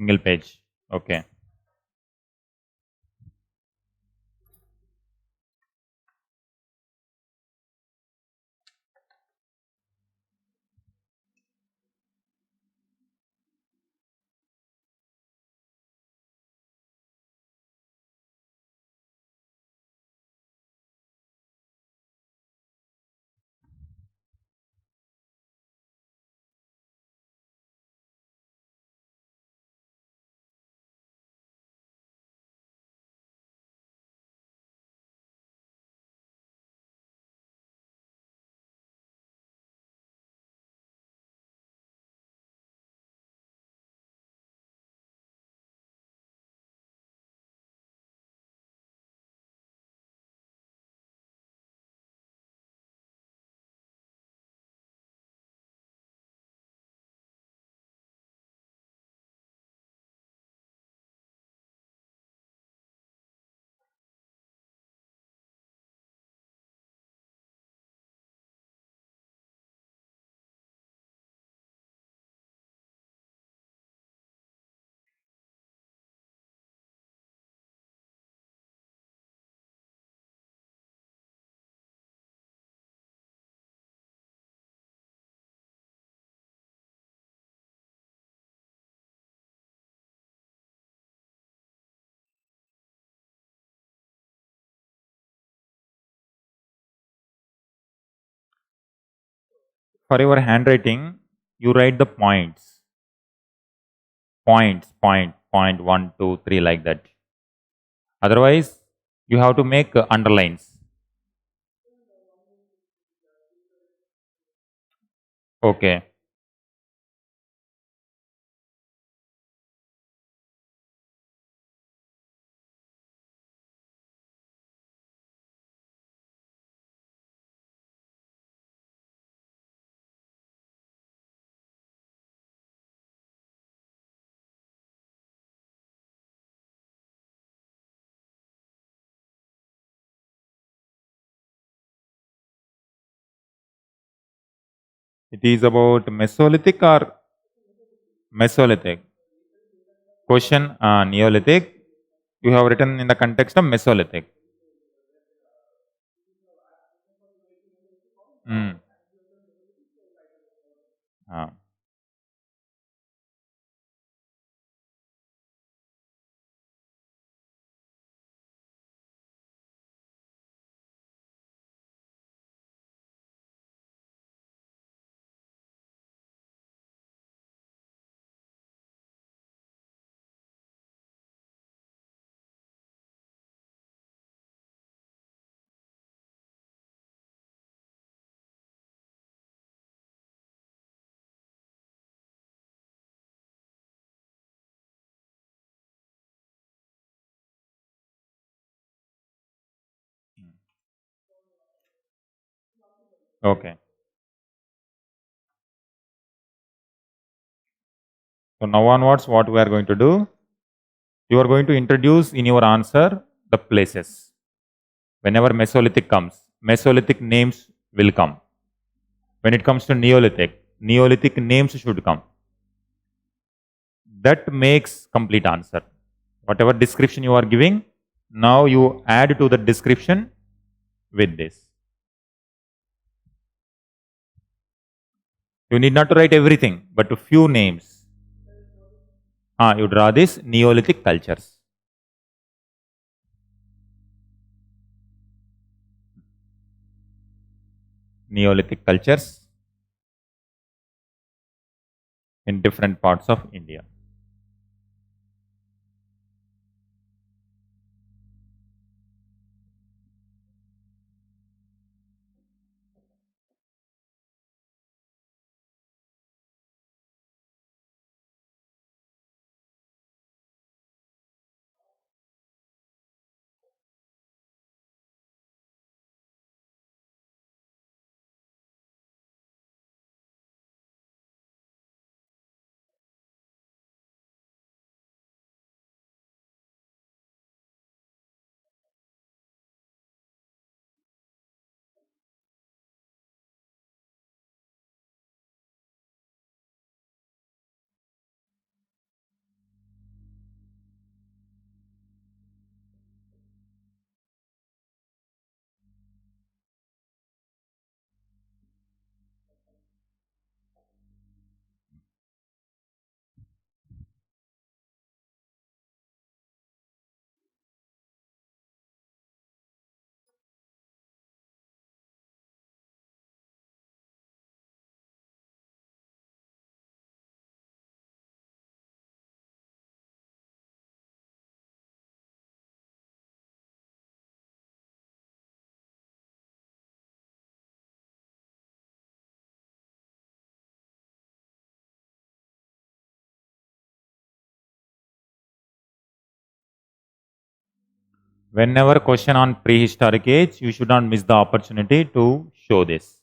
Single page. Okay. For your handwriting, you write the points. Point 1, 2, 3, like that. Otherwise, you have to make underlines. Okay. It is about Mesolithic or Mesolithic. Question Neolithic. You have written in the context of Mesolithic. Hmm. Ah. Okay. So now onwards, what we are going to do? You are going to introduce in your answer the places. Whenever Mesolithic comes, Mesolithic names will come. When it comes to Neolithic, Neolithic names should come. That makes complete answer. Whatever description you are giving, now you add to the description with this. You need not to write everything, but a few names. You draw this Neolithic cultures. Neolithic cultures in different parts of India. Whenever question on prehistoric age, you should not miss the opportunity to show this.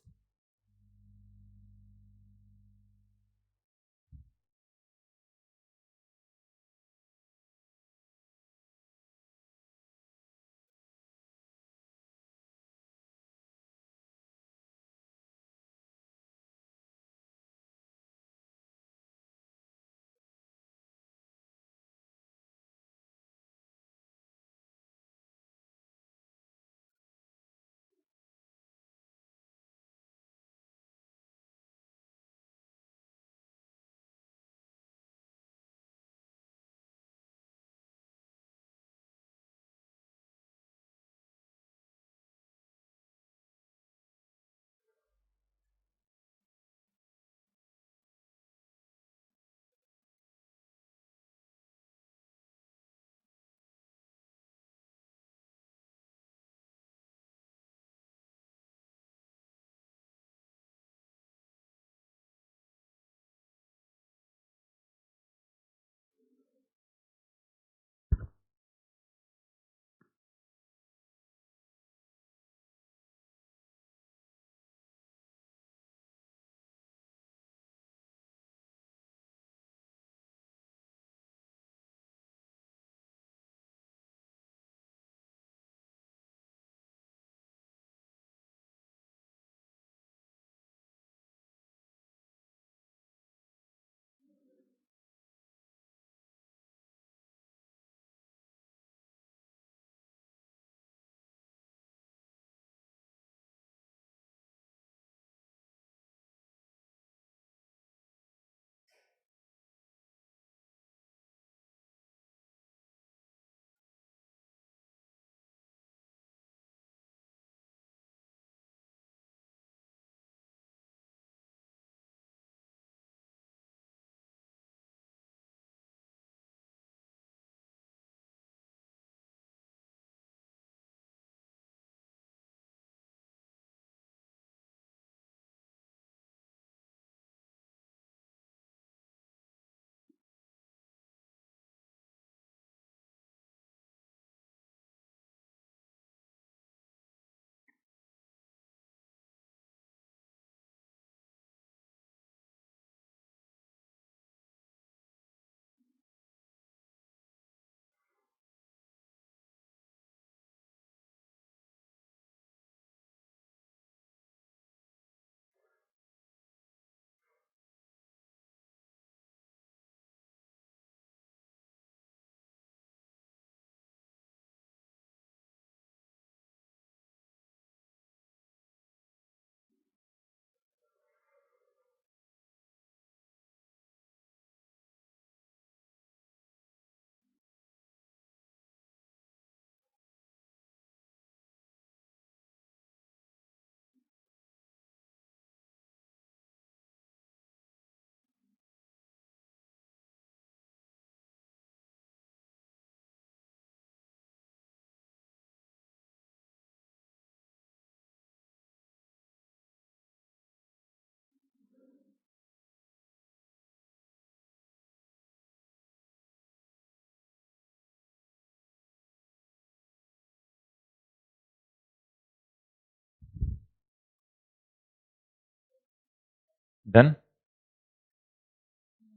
Then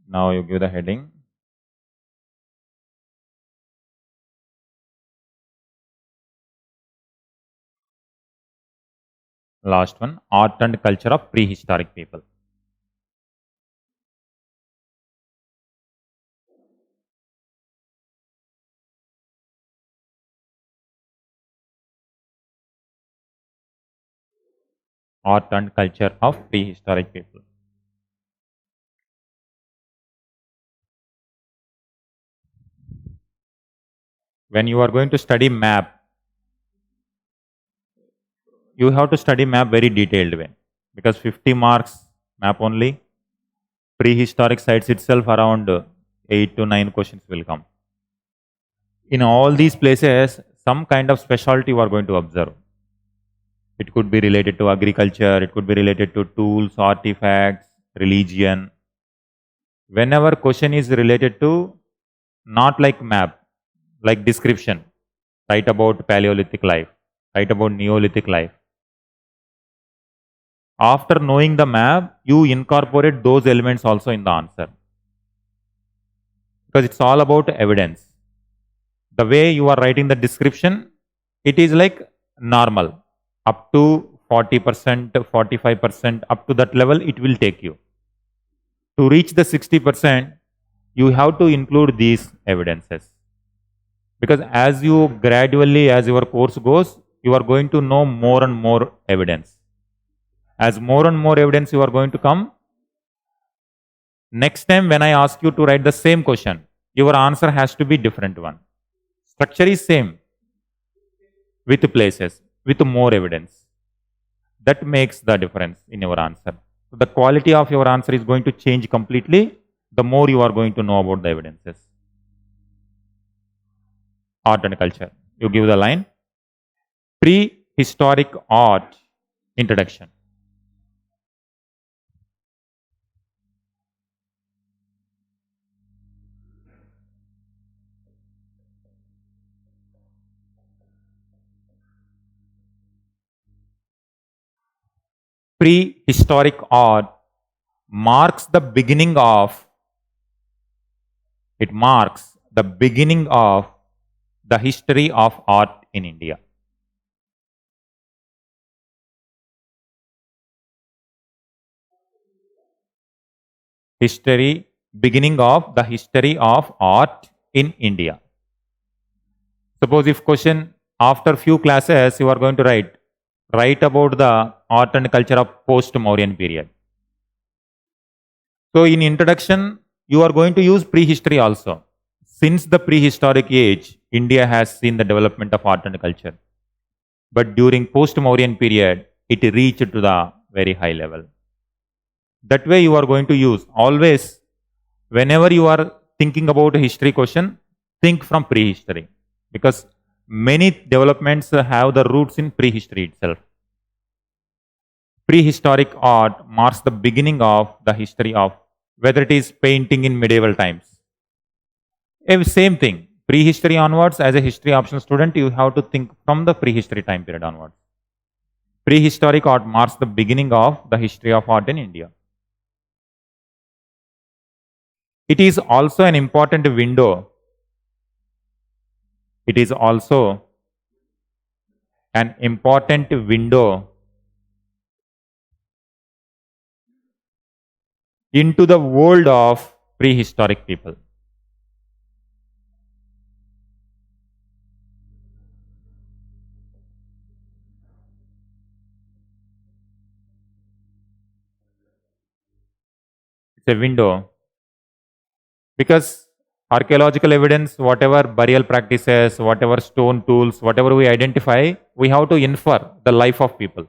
now you give the heading. Last one, art and culture of prehistoric people. Art and culture of prehistoric people. When you are going to study map, you have to study map very detailed way, because 50 marks map only. Prehistoric sites itself around 8 to 9 questions will come. In all these places, some kind of specialty you are going to observe. It could be related to agriculture, it could be related to tools, artifacts, religion. Whenever question is related to not like map, like description, write about Paleolithic life, write about Neolithic life. After knowing the map, you incorporate those elements also in the answer. Because it's all about evidence. The way you are writing the description, it is like normal. Up to 40%, 45%, up to that level, it will take you. To reach the 60%, you have to include these evidences. Because as you gradually, as your course goes, you are going to know more and more evidence. As more and more evidence you are going to come, next time when I ask you to write the same question, your answer has to be different one. Structure is same with places, with more evidence. That makes the difference in your answer. So the quality of your answer is going to change completely the more you are going to know about the evidences. Art and culture. You give the line. Prehistoric art introduction. Prehistoric art marks the beginning of the history of art in India. Beginning of the history of art in India. Suppose if question after few classes you are going to write about the art and culture of post-Mauryan period. So in introduction, you are going to use prehistory also. Since the prehistoric age, India has seen the development of art and culture. But during post-Mauryan period, it reached to the very high level. That way you are going to use always, whenever you are thinking about a history question, think from prehistory. Because many developments have the roots in prehistory itself. Prehistoric art marks the beginning of the history of, whether it is painting in medieval times. Same thing. Prehistory onwards, as a history optional student, you have to think from the prehistory time period onwards. Prehistoric art marks the beginning of the history of art in India. It is also an important window. It is also an important window into the world of prehistoric people. It's a window because archaeological evidence, whatever burial practices, whatever stone tools, whatever we identify, we have to infer the life of people.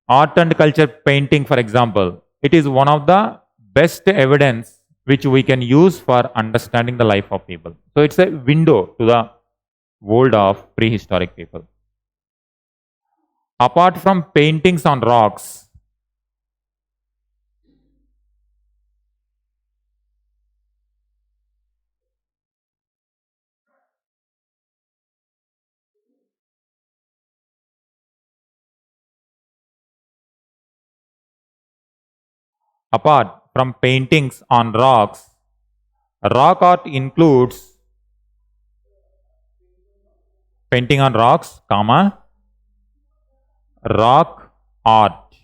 Art and culture painting, for example, it is one of the best evidence which we can use for understanding the life of people. So it's a window to the world of prehistoric people. Apart from paintings on rocks, rock art includes painting on rocks, rock art,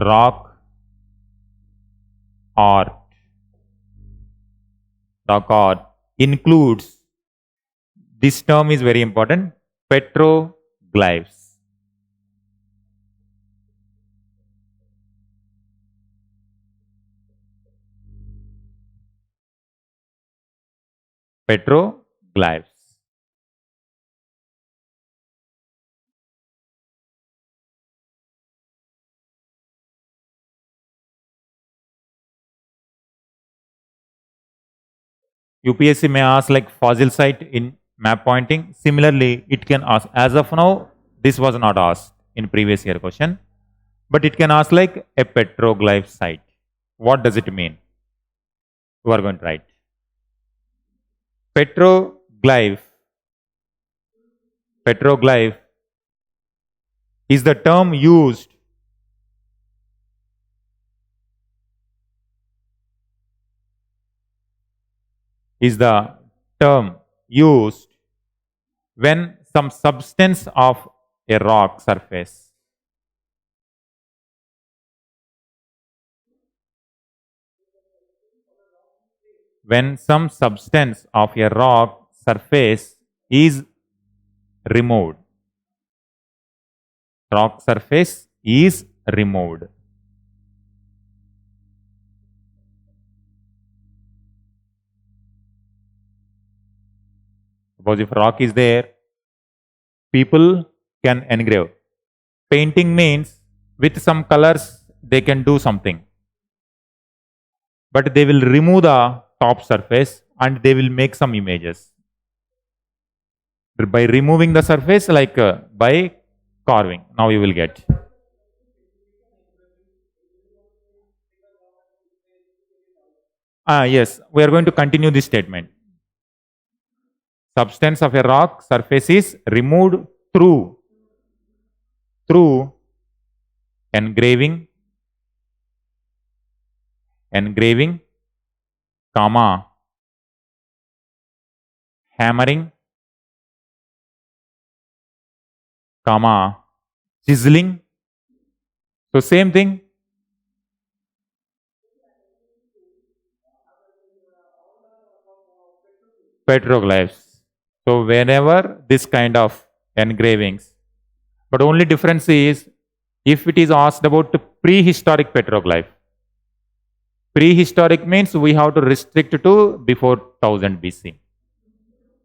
rock art, rock art includes, this term is very important, petroglyphs. Petroglyphs. UPSC may ask like fossil site in map pointing. Similarly, it can ask, as of now, this was not asked in previous year question, but it can ask like a petroglyph site. What does it mean? You are going to write. Petroglyph Petroglyph is the term used when some substance of a rock surface is removed. Rock surface is removed. Suppose if rock is there, people can engrave. Painting means with some colors they can do something, but they will remove the top surface and they will make some images by removing the surface, like by carving. Now you will get. Yes, we are going to continue this statement. Substance of a rock surface is removed through engraving, comma, hammering, comma, chiseling. So same thing. Petroglyphs. So whenever this kind of engravings, but only difference is if it is asked about the prehistoric petroglyph. Prehistoric means we have to restrict to before 1000 BC.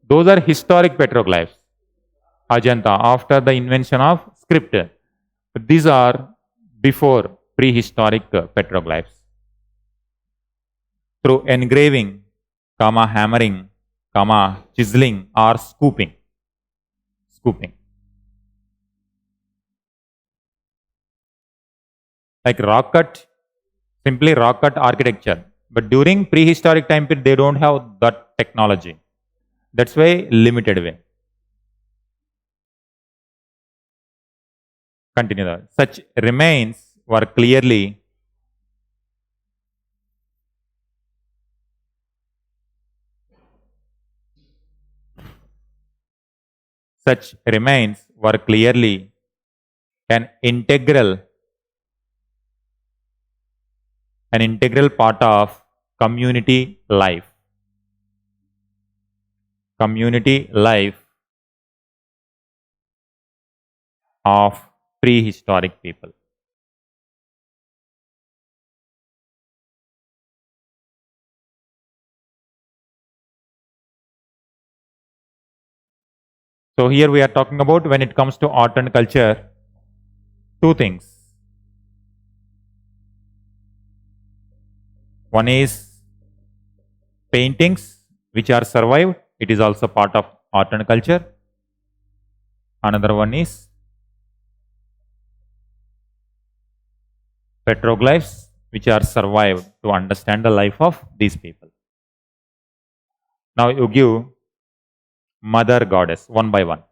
Those are historic petroglyphs. Ajanta, after the invention of script. These are before prehistoric petroglyphs. Through engraving, comma, hammering, comma, chiseling or scooping. Like rock cut, simply rock cut architecture. But during prehistoric time period, they don't have that technology. That's why limited way. Continue that. Such remains were clearly an integral part of community life. Community life of prehistoric people. So here we are talking about when it comes to art and culture, two things. One is paintings which are survived. It is also part of art and culture. Another one is petroglyphs which are survived to understand the life of these people. Now you give mother goddess one by one.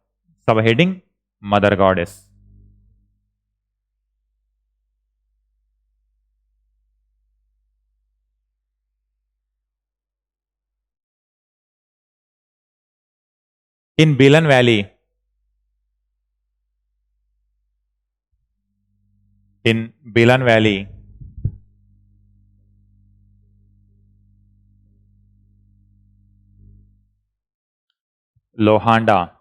Subheading mother goddess. In Bilan Valley, Lohanda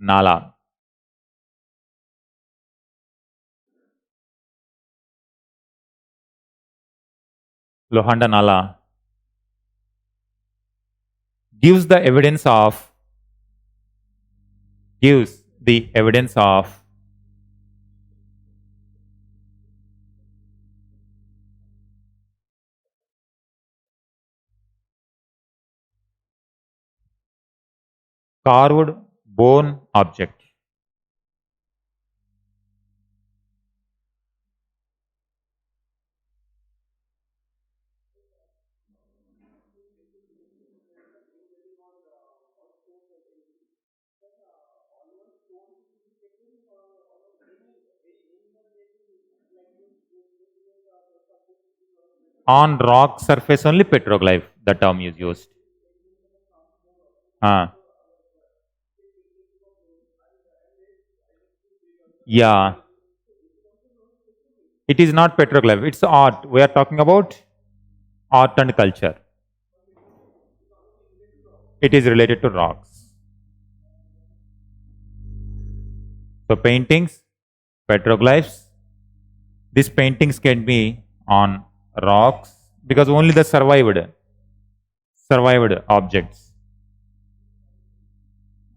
Nala. Lohanda Nala gives the evidence of carved bone object. On rock surface only petroglyph, the term is used. Yeah, it is not petroglyph, it's art. We are talking about art and culture. It is related to rocks. So paintings, petroglyphs. These paintings can be on rocks because only the survived objects,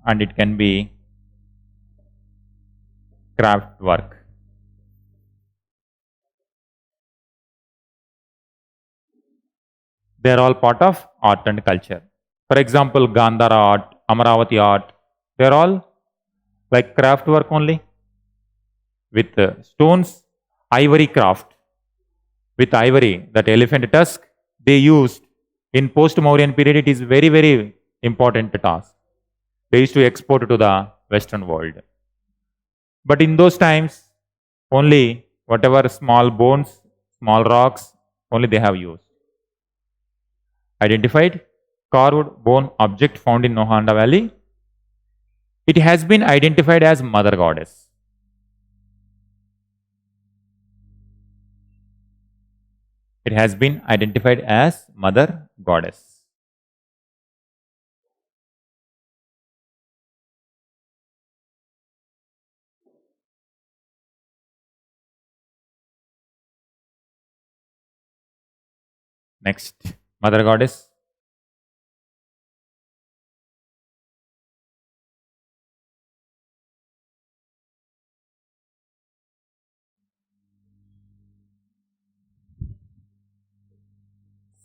and it can be craft work. They are all part of art and culture. For example, Gandhara art, Amaravati art, they are all like craft work only with stones, ivory craft. With ivory, that elephant tusk, they used in post-Mauryan period, it is very, very important task. They used to export to the Western world. But in those times, only whatever small bones, small rocks, only they have used. Identified carved bone object found in Nohanda Valley. It has been identified as Mother Goddess. It has been identified as Mother Goddess. Next, Mother Goddess.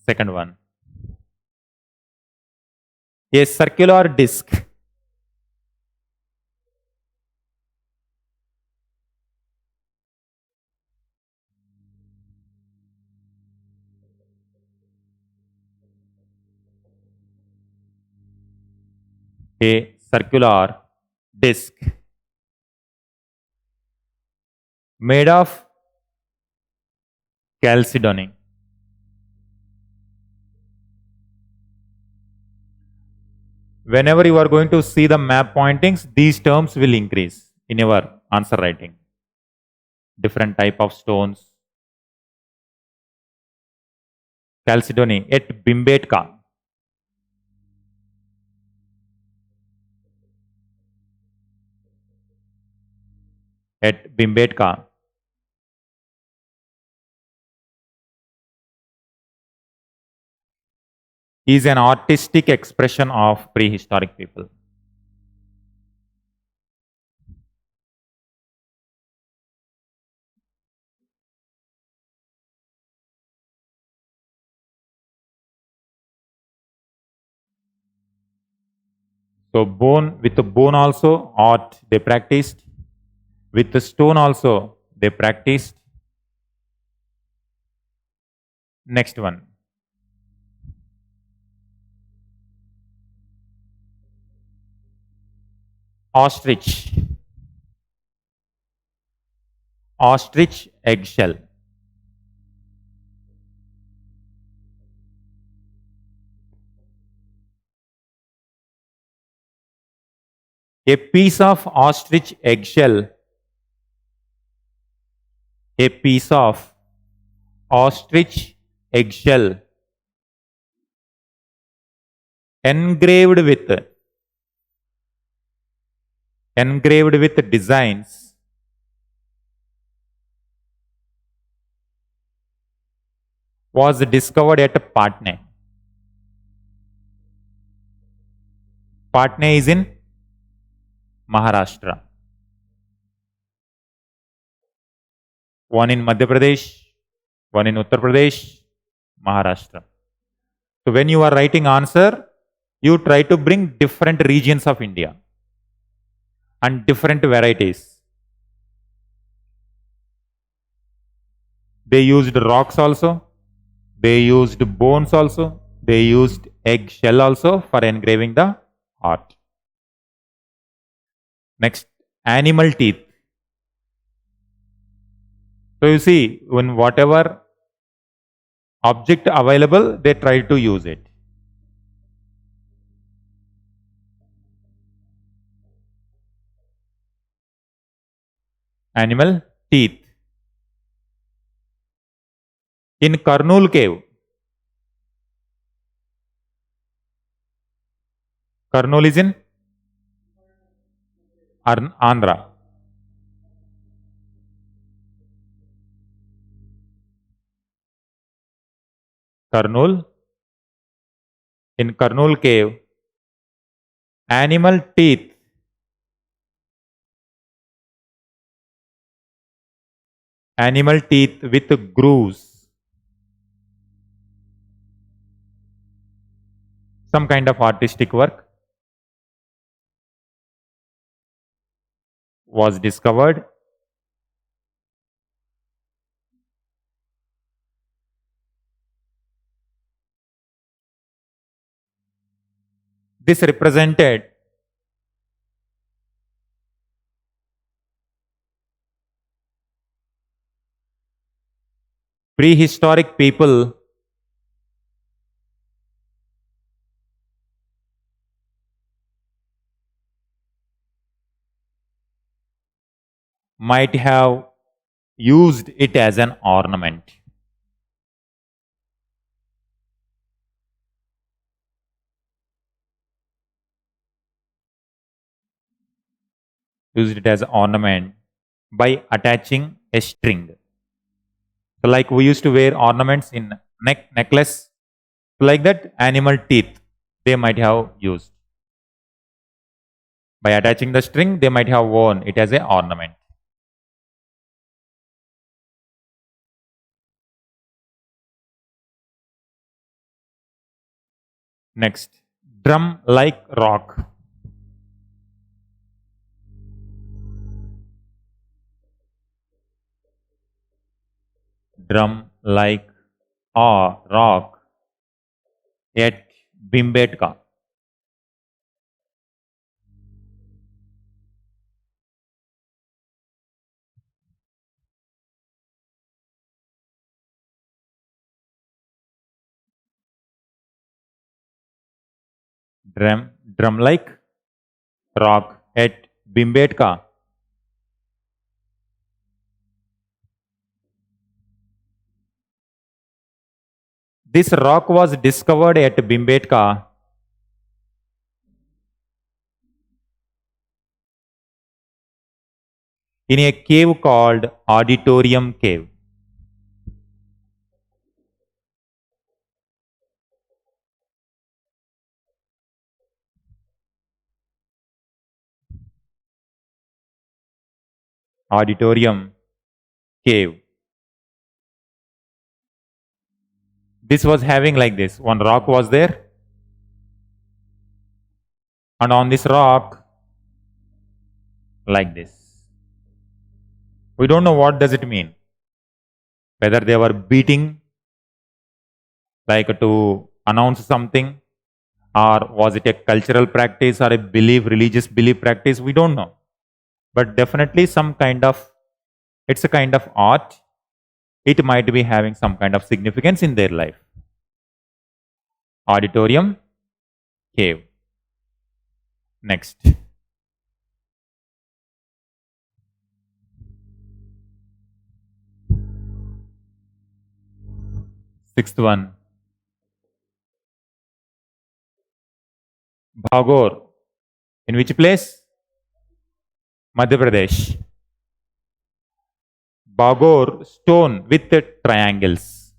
Second one. A circular disc. A circular disc made of chalcedony. Whenever you are going to see the map pointings, these terms will increase in your answer writing. Different type of stones. Chalcedony at Bimbetka. At Bimbetka. Is an artistic expression of prehistoric people. So with the bone also art they practiced. With the stone also they practiced. Next one. Ostrich. Ostrich eggshell. A piece of ostrich eggshell. A piece of ostrich eggshell engraved with designs was discovered at Patna. Patna is in Maharashtra. One in Madhya Pradesh, one in Uttar Pradesh, Maharashtra. So when you are writing answer, you try to bring different regions of India and different varieties. They used rocks also. They used bones also. They used eggshell also for engraving the art. Next, animal teeth. So you see, when whatever object available, they try to use it. Animal teeth. In Karnool cave, Karnool is in Andhra. Karnool. In Karnool cave, animal teeth. Animal teeth with grooves. Some kind of artistic work was discovered. This represented prehistoric people might have used it as an ornament. Used it as an ornament by attaching a string. So like we used to wear ornaments in necklace, like that animal teeth they might have used. By attaching the string, they might have worn it as an ornament. Next, drum like rock. Drum like rock at Bimbetka. Drum like rock at Bimbetka. This rock was discovered at Bimbetka in a cave called Auditorium Cave. Auditorium Cave. This was having like this. One rock was there. And on this rock, like this. We don't know what does it mean. Whether they were beating like to announce something, or was it a cultural practice or a religious belief practice, we don't know. But definitely some kind of, it's a kind of art. It might be having some kind of significance in their life. Auditorium Cave. Next. Sixth one. Bhagor. In which place? Madhya Pradesh. Bhagor stone with triangles.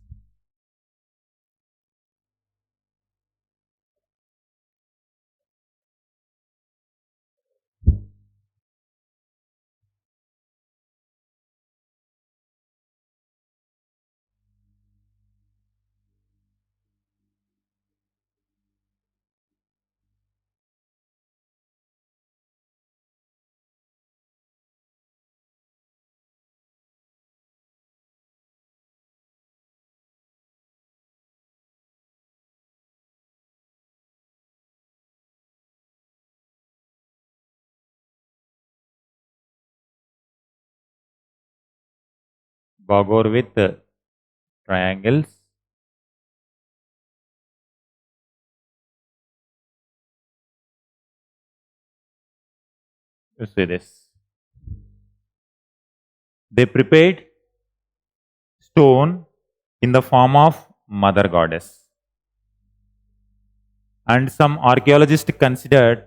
Bhagor with triangles. You see this. They prepared stone in the form of mother goddess. And some archaeologists considered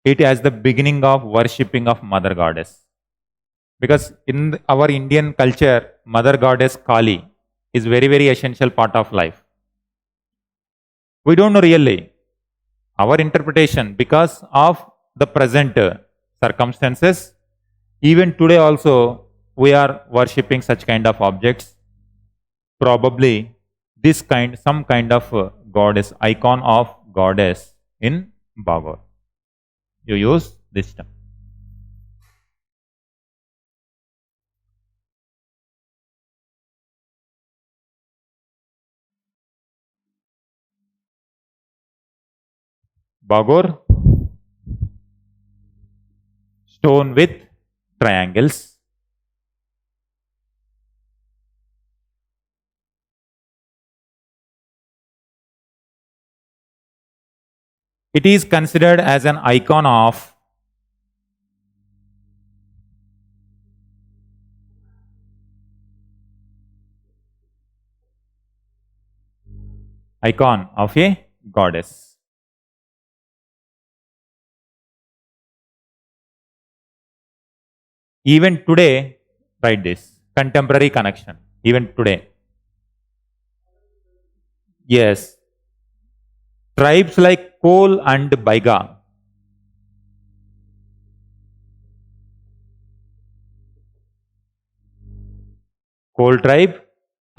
it as the beginning of worshipping of mother goddess. Because in our Indian culture, mother goddess Kali is very, very essential part of life. We don't know really. Our interpretation, because of the present circumstances, even today also we are worshipping such kind of objects. Probably some kind of goddess, icon of goddess in Bagor. You use this term. Bagor, stone with triangles. It is considered as an icon of a goddess. Even today, write this, contemporary connection, even today. Yes, tribes like Kol and Baiga, Kol tribe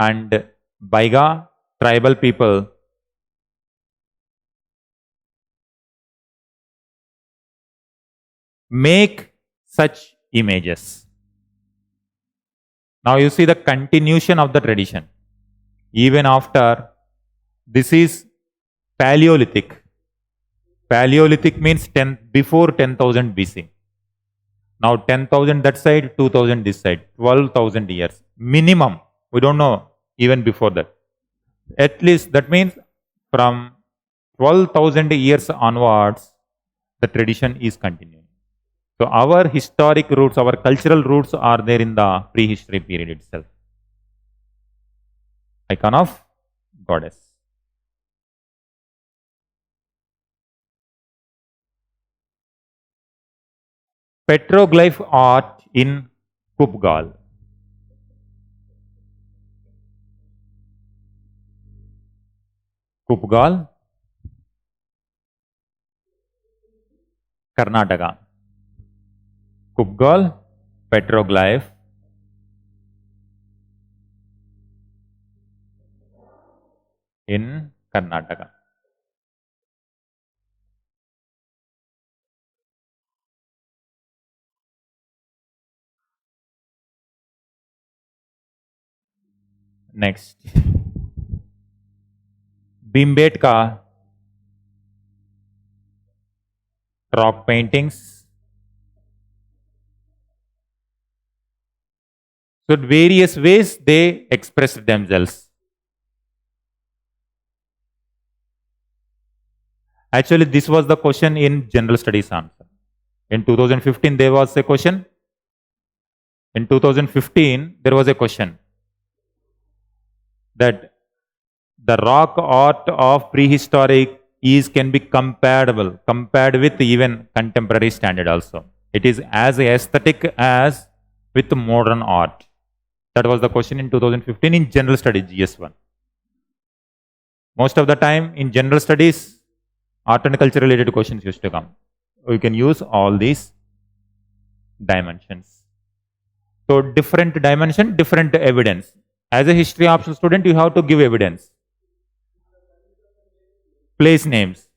and Baiga tribal people make such images. Now you see the continuation of the tradition. Even after, this is Paleolithic. Paleolithic means before 10,000 BC. Now 10,000 that side, 2,000 this side, 12,000 years. Minimum. We don't know even before that. At least that means from 12,000 years onwards, the tradition is continuing. So our historic roots, our cultural roots are there in the prehistory period itself. Icon of goddess. Petroglyph art in Kupgal. Kupgal, Karnataka. Kupgal, petroglyph in Karnataka. Next, Bhimbetka rock paintings. So various ways they express themselves. Actually, this was the question in general studies answer. In 2015, there was a question. In 2015, there was a question that the rock art of prehistoric can be compared with even contemporary standard also. It is as aesthetic as with modern art. That was the question in 2015 in general studies GS1. Most of the time in general studies, art and culture related questions used to come. You can use all these dimensions. So different dimension, different evidence. As a history option student, you have to give evidence. Place names.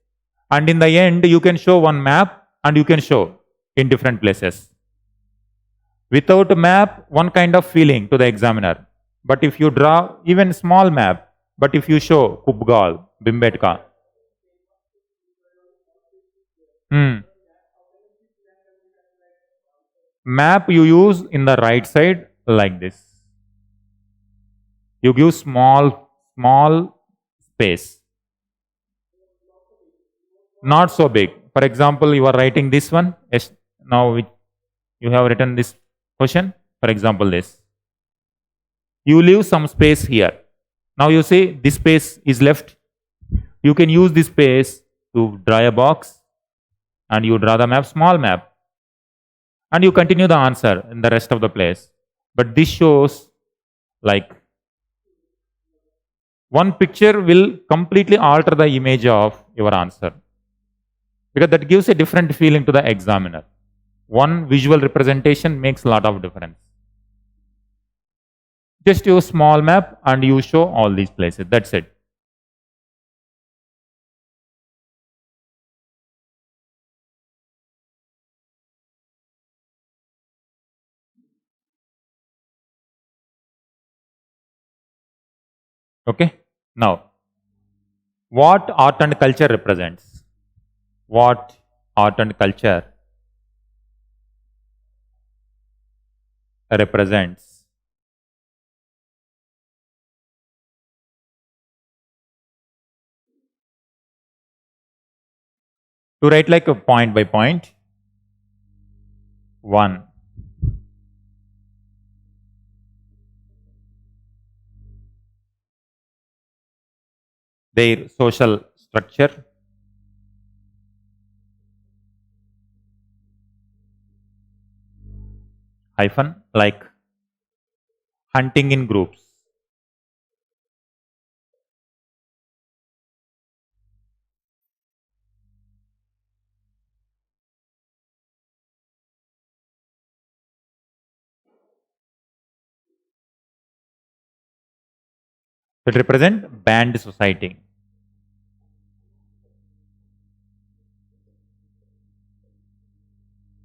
And in the end, you can show one map and you can show in different places. Without a map, one kind of feeling to the examiner. But if you draw even small map, but if you show Kupgal, Bhimbetka, map you use in the right side like this. You give small space. Not so big. For example, you are writing this one, Now you have written this question. For example, this. You leave some space here. Now you say this space is left. You can use this space to draw a box and you draw the map, small map, and you continue the answer in the rest of the place. But this shows like one picture will completely alter the image of your answer because that gives a different feeling to the examiner. One visual representation makes a lot of difference. Just use small map and you show all these places. That's it. Okay. Now, what art and culture represents? What art and culture represents? To write like a point by point. 1. Their social structure. Hyphen, like hunting in groups. It represent band society.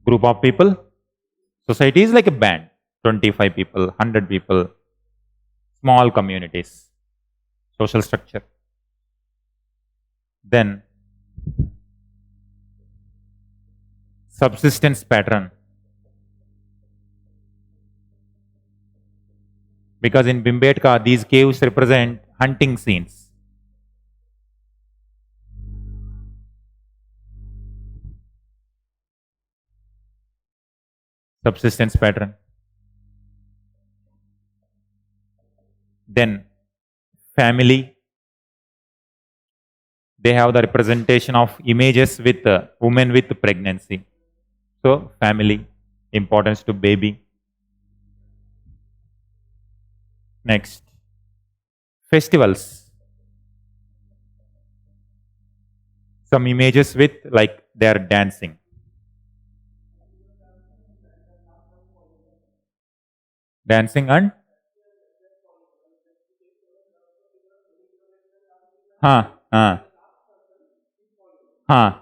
Group of people. Society is like a band. 25 people, 100 people. Small communities. Social structure. Then subsistence pattern. Because in Bhimbetka, these caves represent hunting scenes. Subsistence pattern. Then family. They have the representation of images with women with pregnancy. So family, importance to baby. Next, festivals. Some images with like they are dancing. Dancing and huh, huh, huh.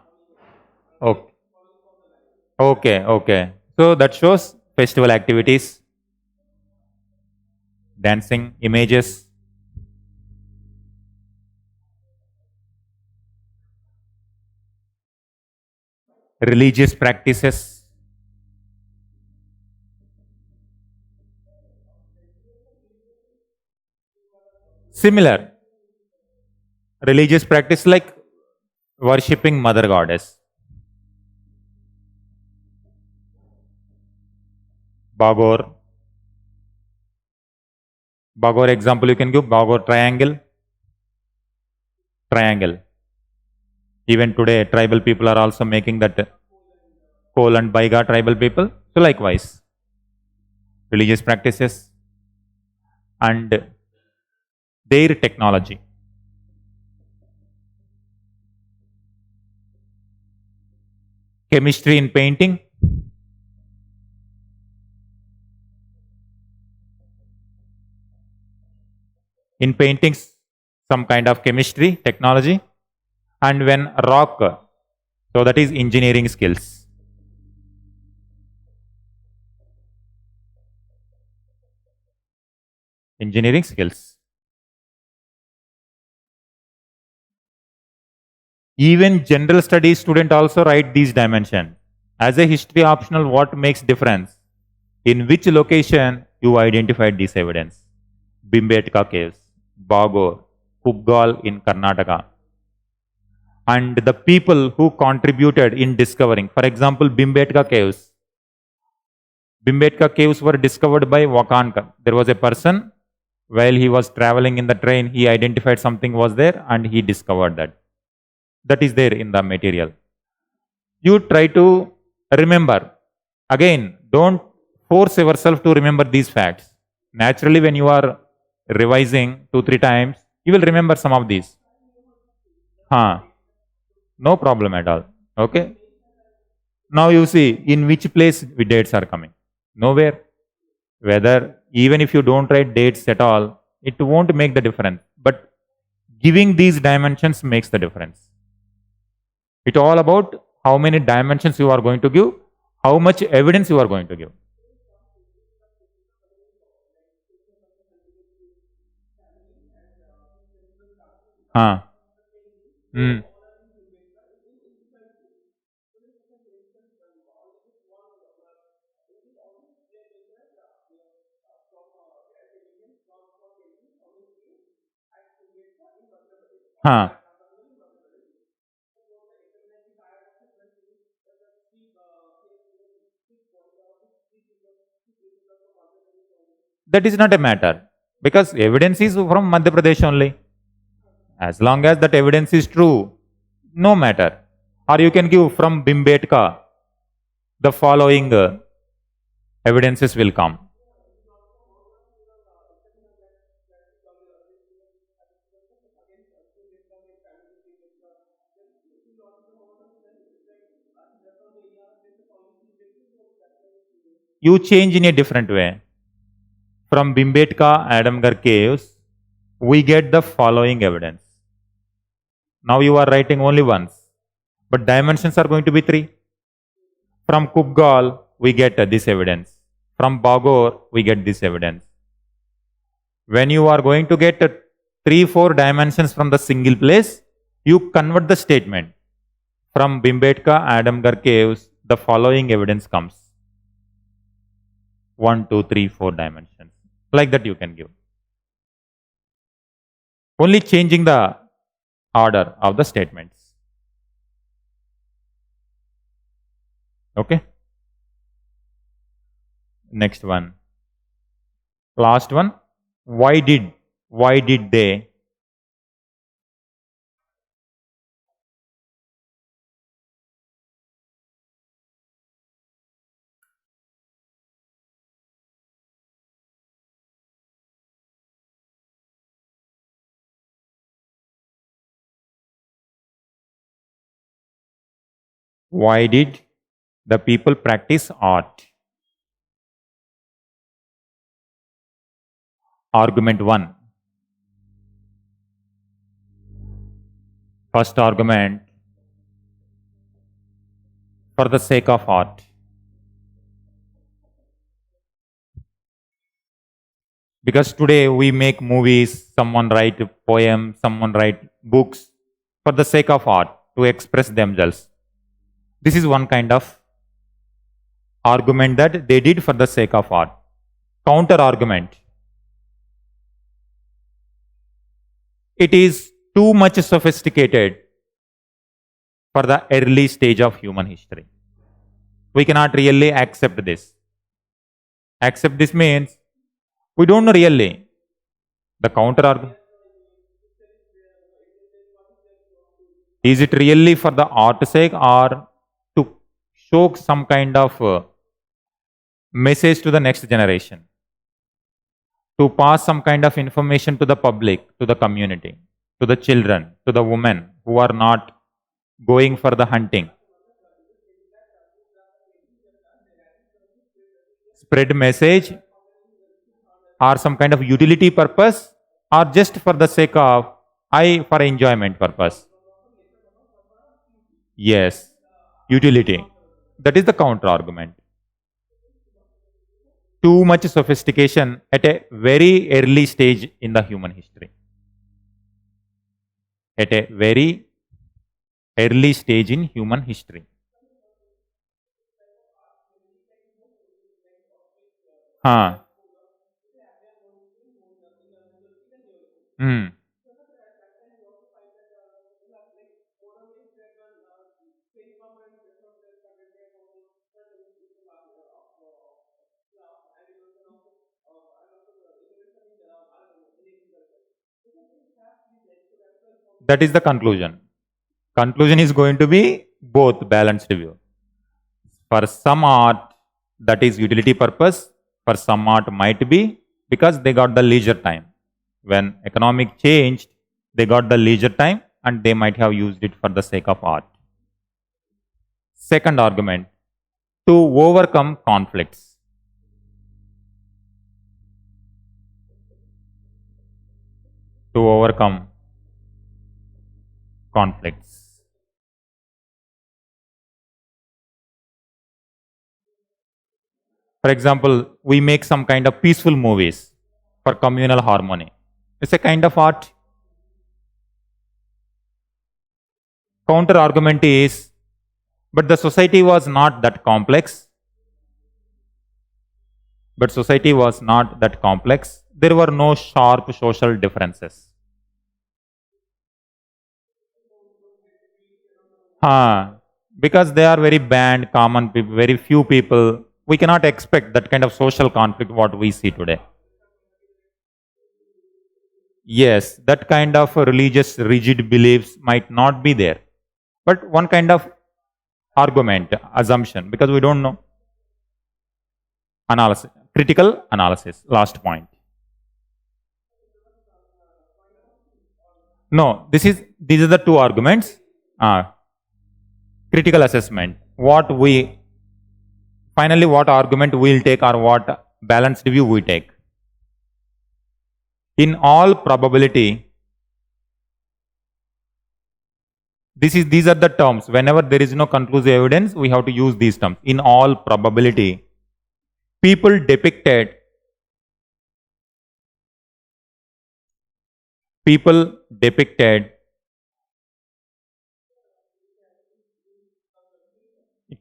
Okay, okay. So that shows festival activities, dancing images. Religious practices. Similar. Religious practice like worshipping Mother Goddess. Bagor. Bagor example you can give. Bagor triangle. Triangle. Even today, tribal people are also making that Kol and Baiga tribal people. So likewise, religious practices and their technology. Chemistry in painting. In paintings, some kind of chemistry, technology. And when rock, so that is engineering skills. Engineering skills. Even general studies student also write these dimensions. As a history optional, what makes difference? In which location you identified this evidence? Bhimbetka caves, Bagor, Kubgal in Karnataka. and the people who contributed in discovering. For example, Bhimbetka caves. Bhimbetka caves were discovered by Wakankar. There was a person, while he was traveling in the train, he identified something was there and he discovered that. That is there in the material. You try to remember. Again, don't force yourself to remember these facts. Naturally, when you are revising 2-3 times, you will remember some of these. No problem at all. Okay. Now you see in which place the dates are coming. Nowhere. Whether even if you don't write dates at all, it won't make the difference. But giving these dimensions makes the difference. It's all about how many dimensions you are going to give, how much evidence you are going to give. Hmm. Huh. That is not a matter because evidence is from Madhya Pradesh only. As long as that evidence is true, no matter. Or you can give from Bhimbetka, the following evidences will come. You change in a different way. From Bhimbetka Adamgar caves, we get the following evidence. Now you are writing only once, but dimensions are going to be 3. From Kubgal, we get this evidence. From Bagor, we get this evidence. When you are going to get 3-4 dimensions from the single place, you convert the statement. From Bhimbetka Adamgar caves, the following evidence comes. 1, 2, 3, 4 dimensions. Like that you can give. Only changing the order of the statements. Okay. Next one. Last one. Why did they? Why did the people practice art? Argument 1. First argument, for the sake of art. Because today we make movies, someone write a poem, someone write books for the sake of art to express themselves. This is one kind of argument that they did for the sake of art. Counter argument. It is too much sophisticated for the early stage of human history. We cannot really accept this. Accept this means we don't know really. The counter argument. Is it really for the art's sake or to show some kind of message to the next generation? To pass some kind of information to the public, to the community, to the children, to the women who are not going for the hunting. Spread message or some kind of utility purpose or just for the sake of for enjoyment purpose. Yes, utility. That is the counter argument. Too much sophistication at a very early stage in the human history. At a very early stage in human history. Huh. Hmm. That is the conclusion. Conclusion is going to be both balanced view. For some art, that is utility purpose. For some art might be because they got the leisure time. When economic changed, they got the leisure time and they might have used it for the sake of art. Second argument, to overcome conflicts. To overcome conflicts. For example, we make some kind of peaceful movies for communal harmony. It's a kind of art. Counter argument is, but the society was not that complex. But society was not that complex. There were no sharp social differences. Because they are very banned, common people, very few people. We cannot expect that kind of social conflict what we see today. Yes, that kind of religious rigid beliefs might not be there. But one kind of argument, assumption, because we don't know. Analysis, critical analysis, last point. No, these are the two arguments. Critical assessment. Finally what argument we'll take or what balanced view we take. In all probability, these are the terms. Whenever there is no conclusive evidence, we have to use these terms. In all probability, people depicted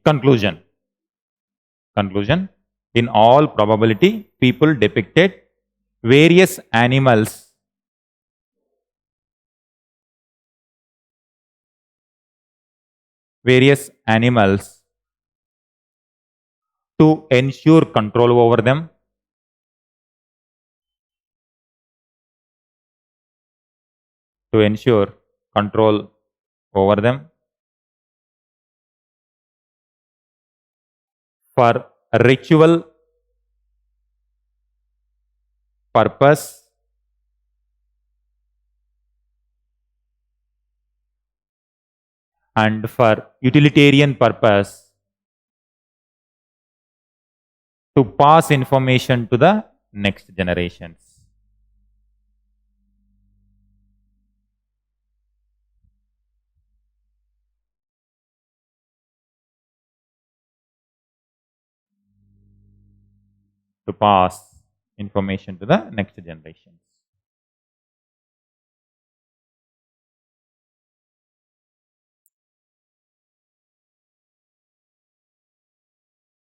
conclusion. In all probability, people depicted various animals to ensure control over them. For ritual purpose and for utilitarian purpose to pass information to the next generations. To pass information to the next generations.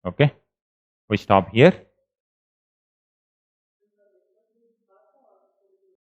Okay, we stop here.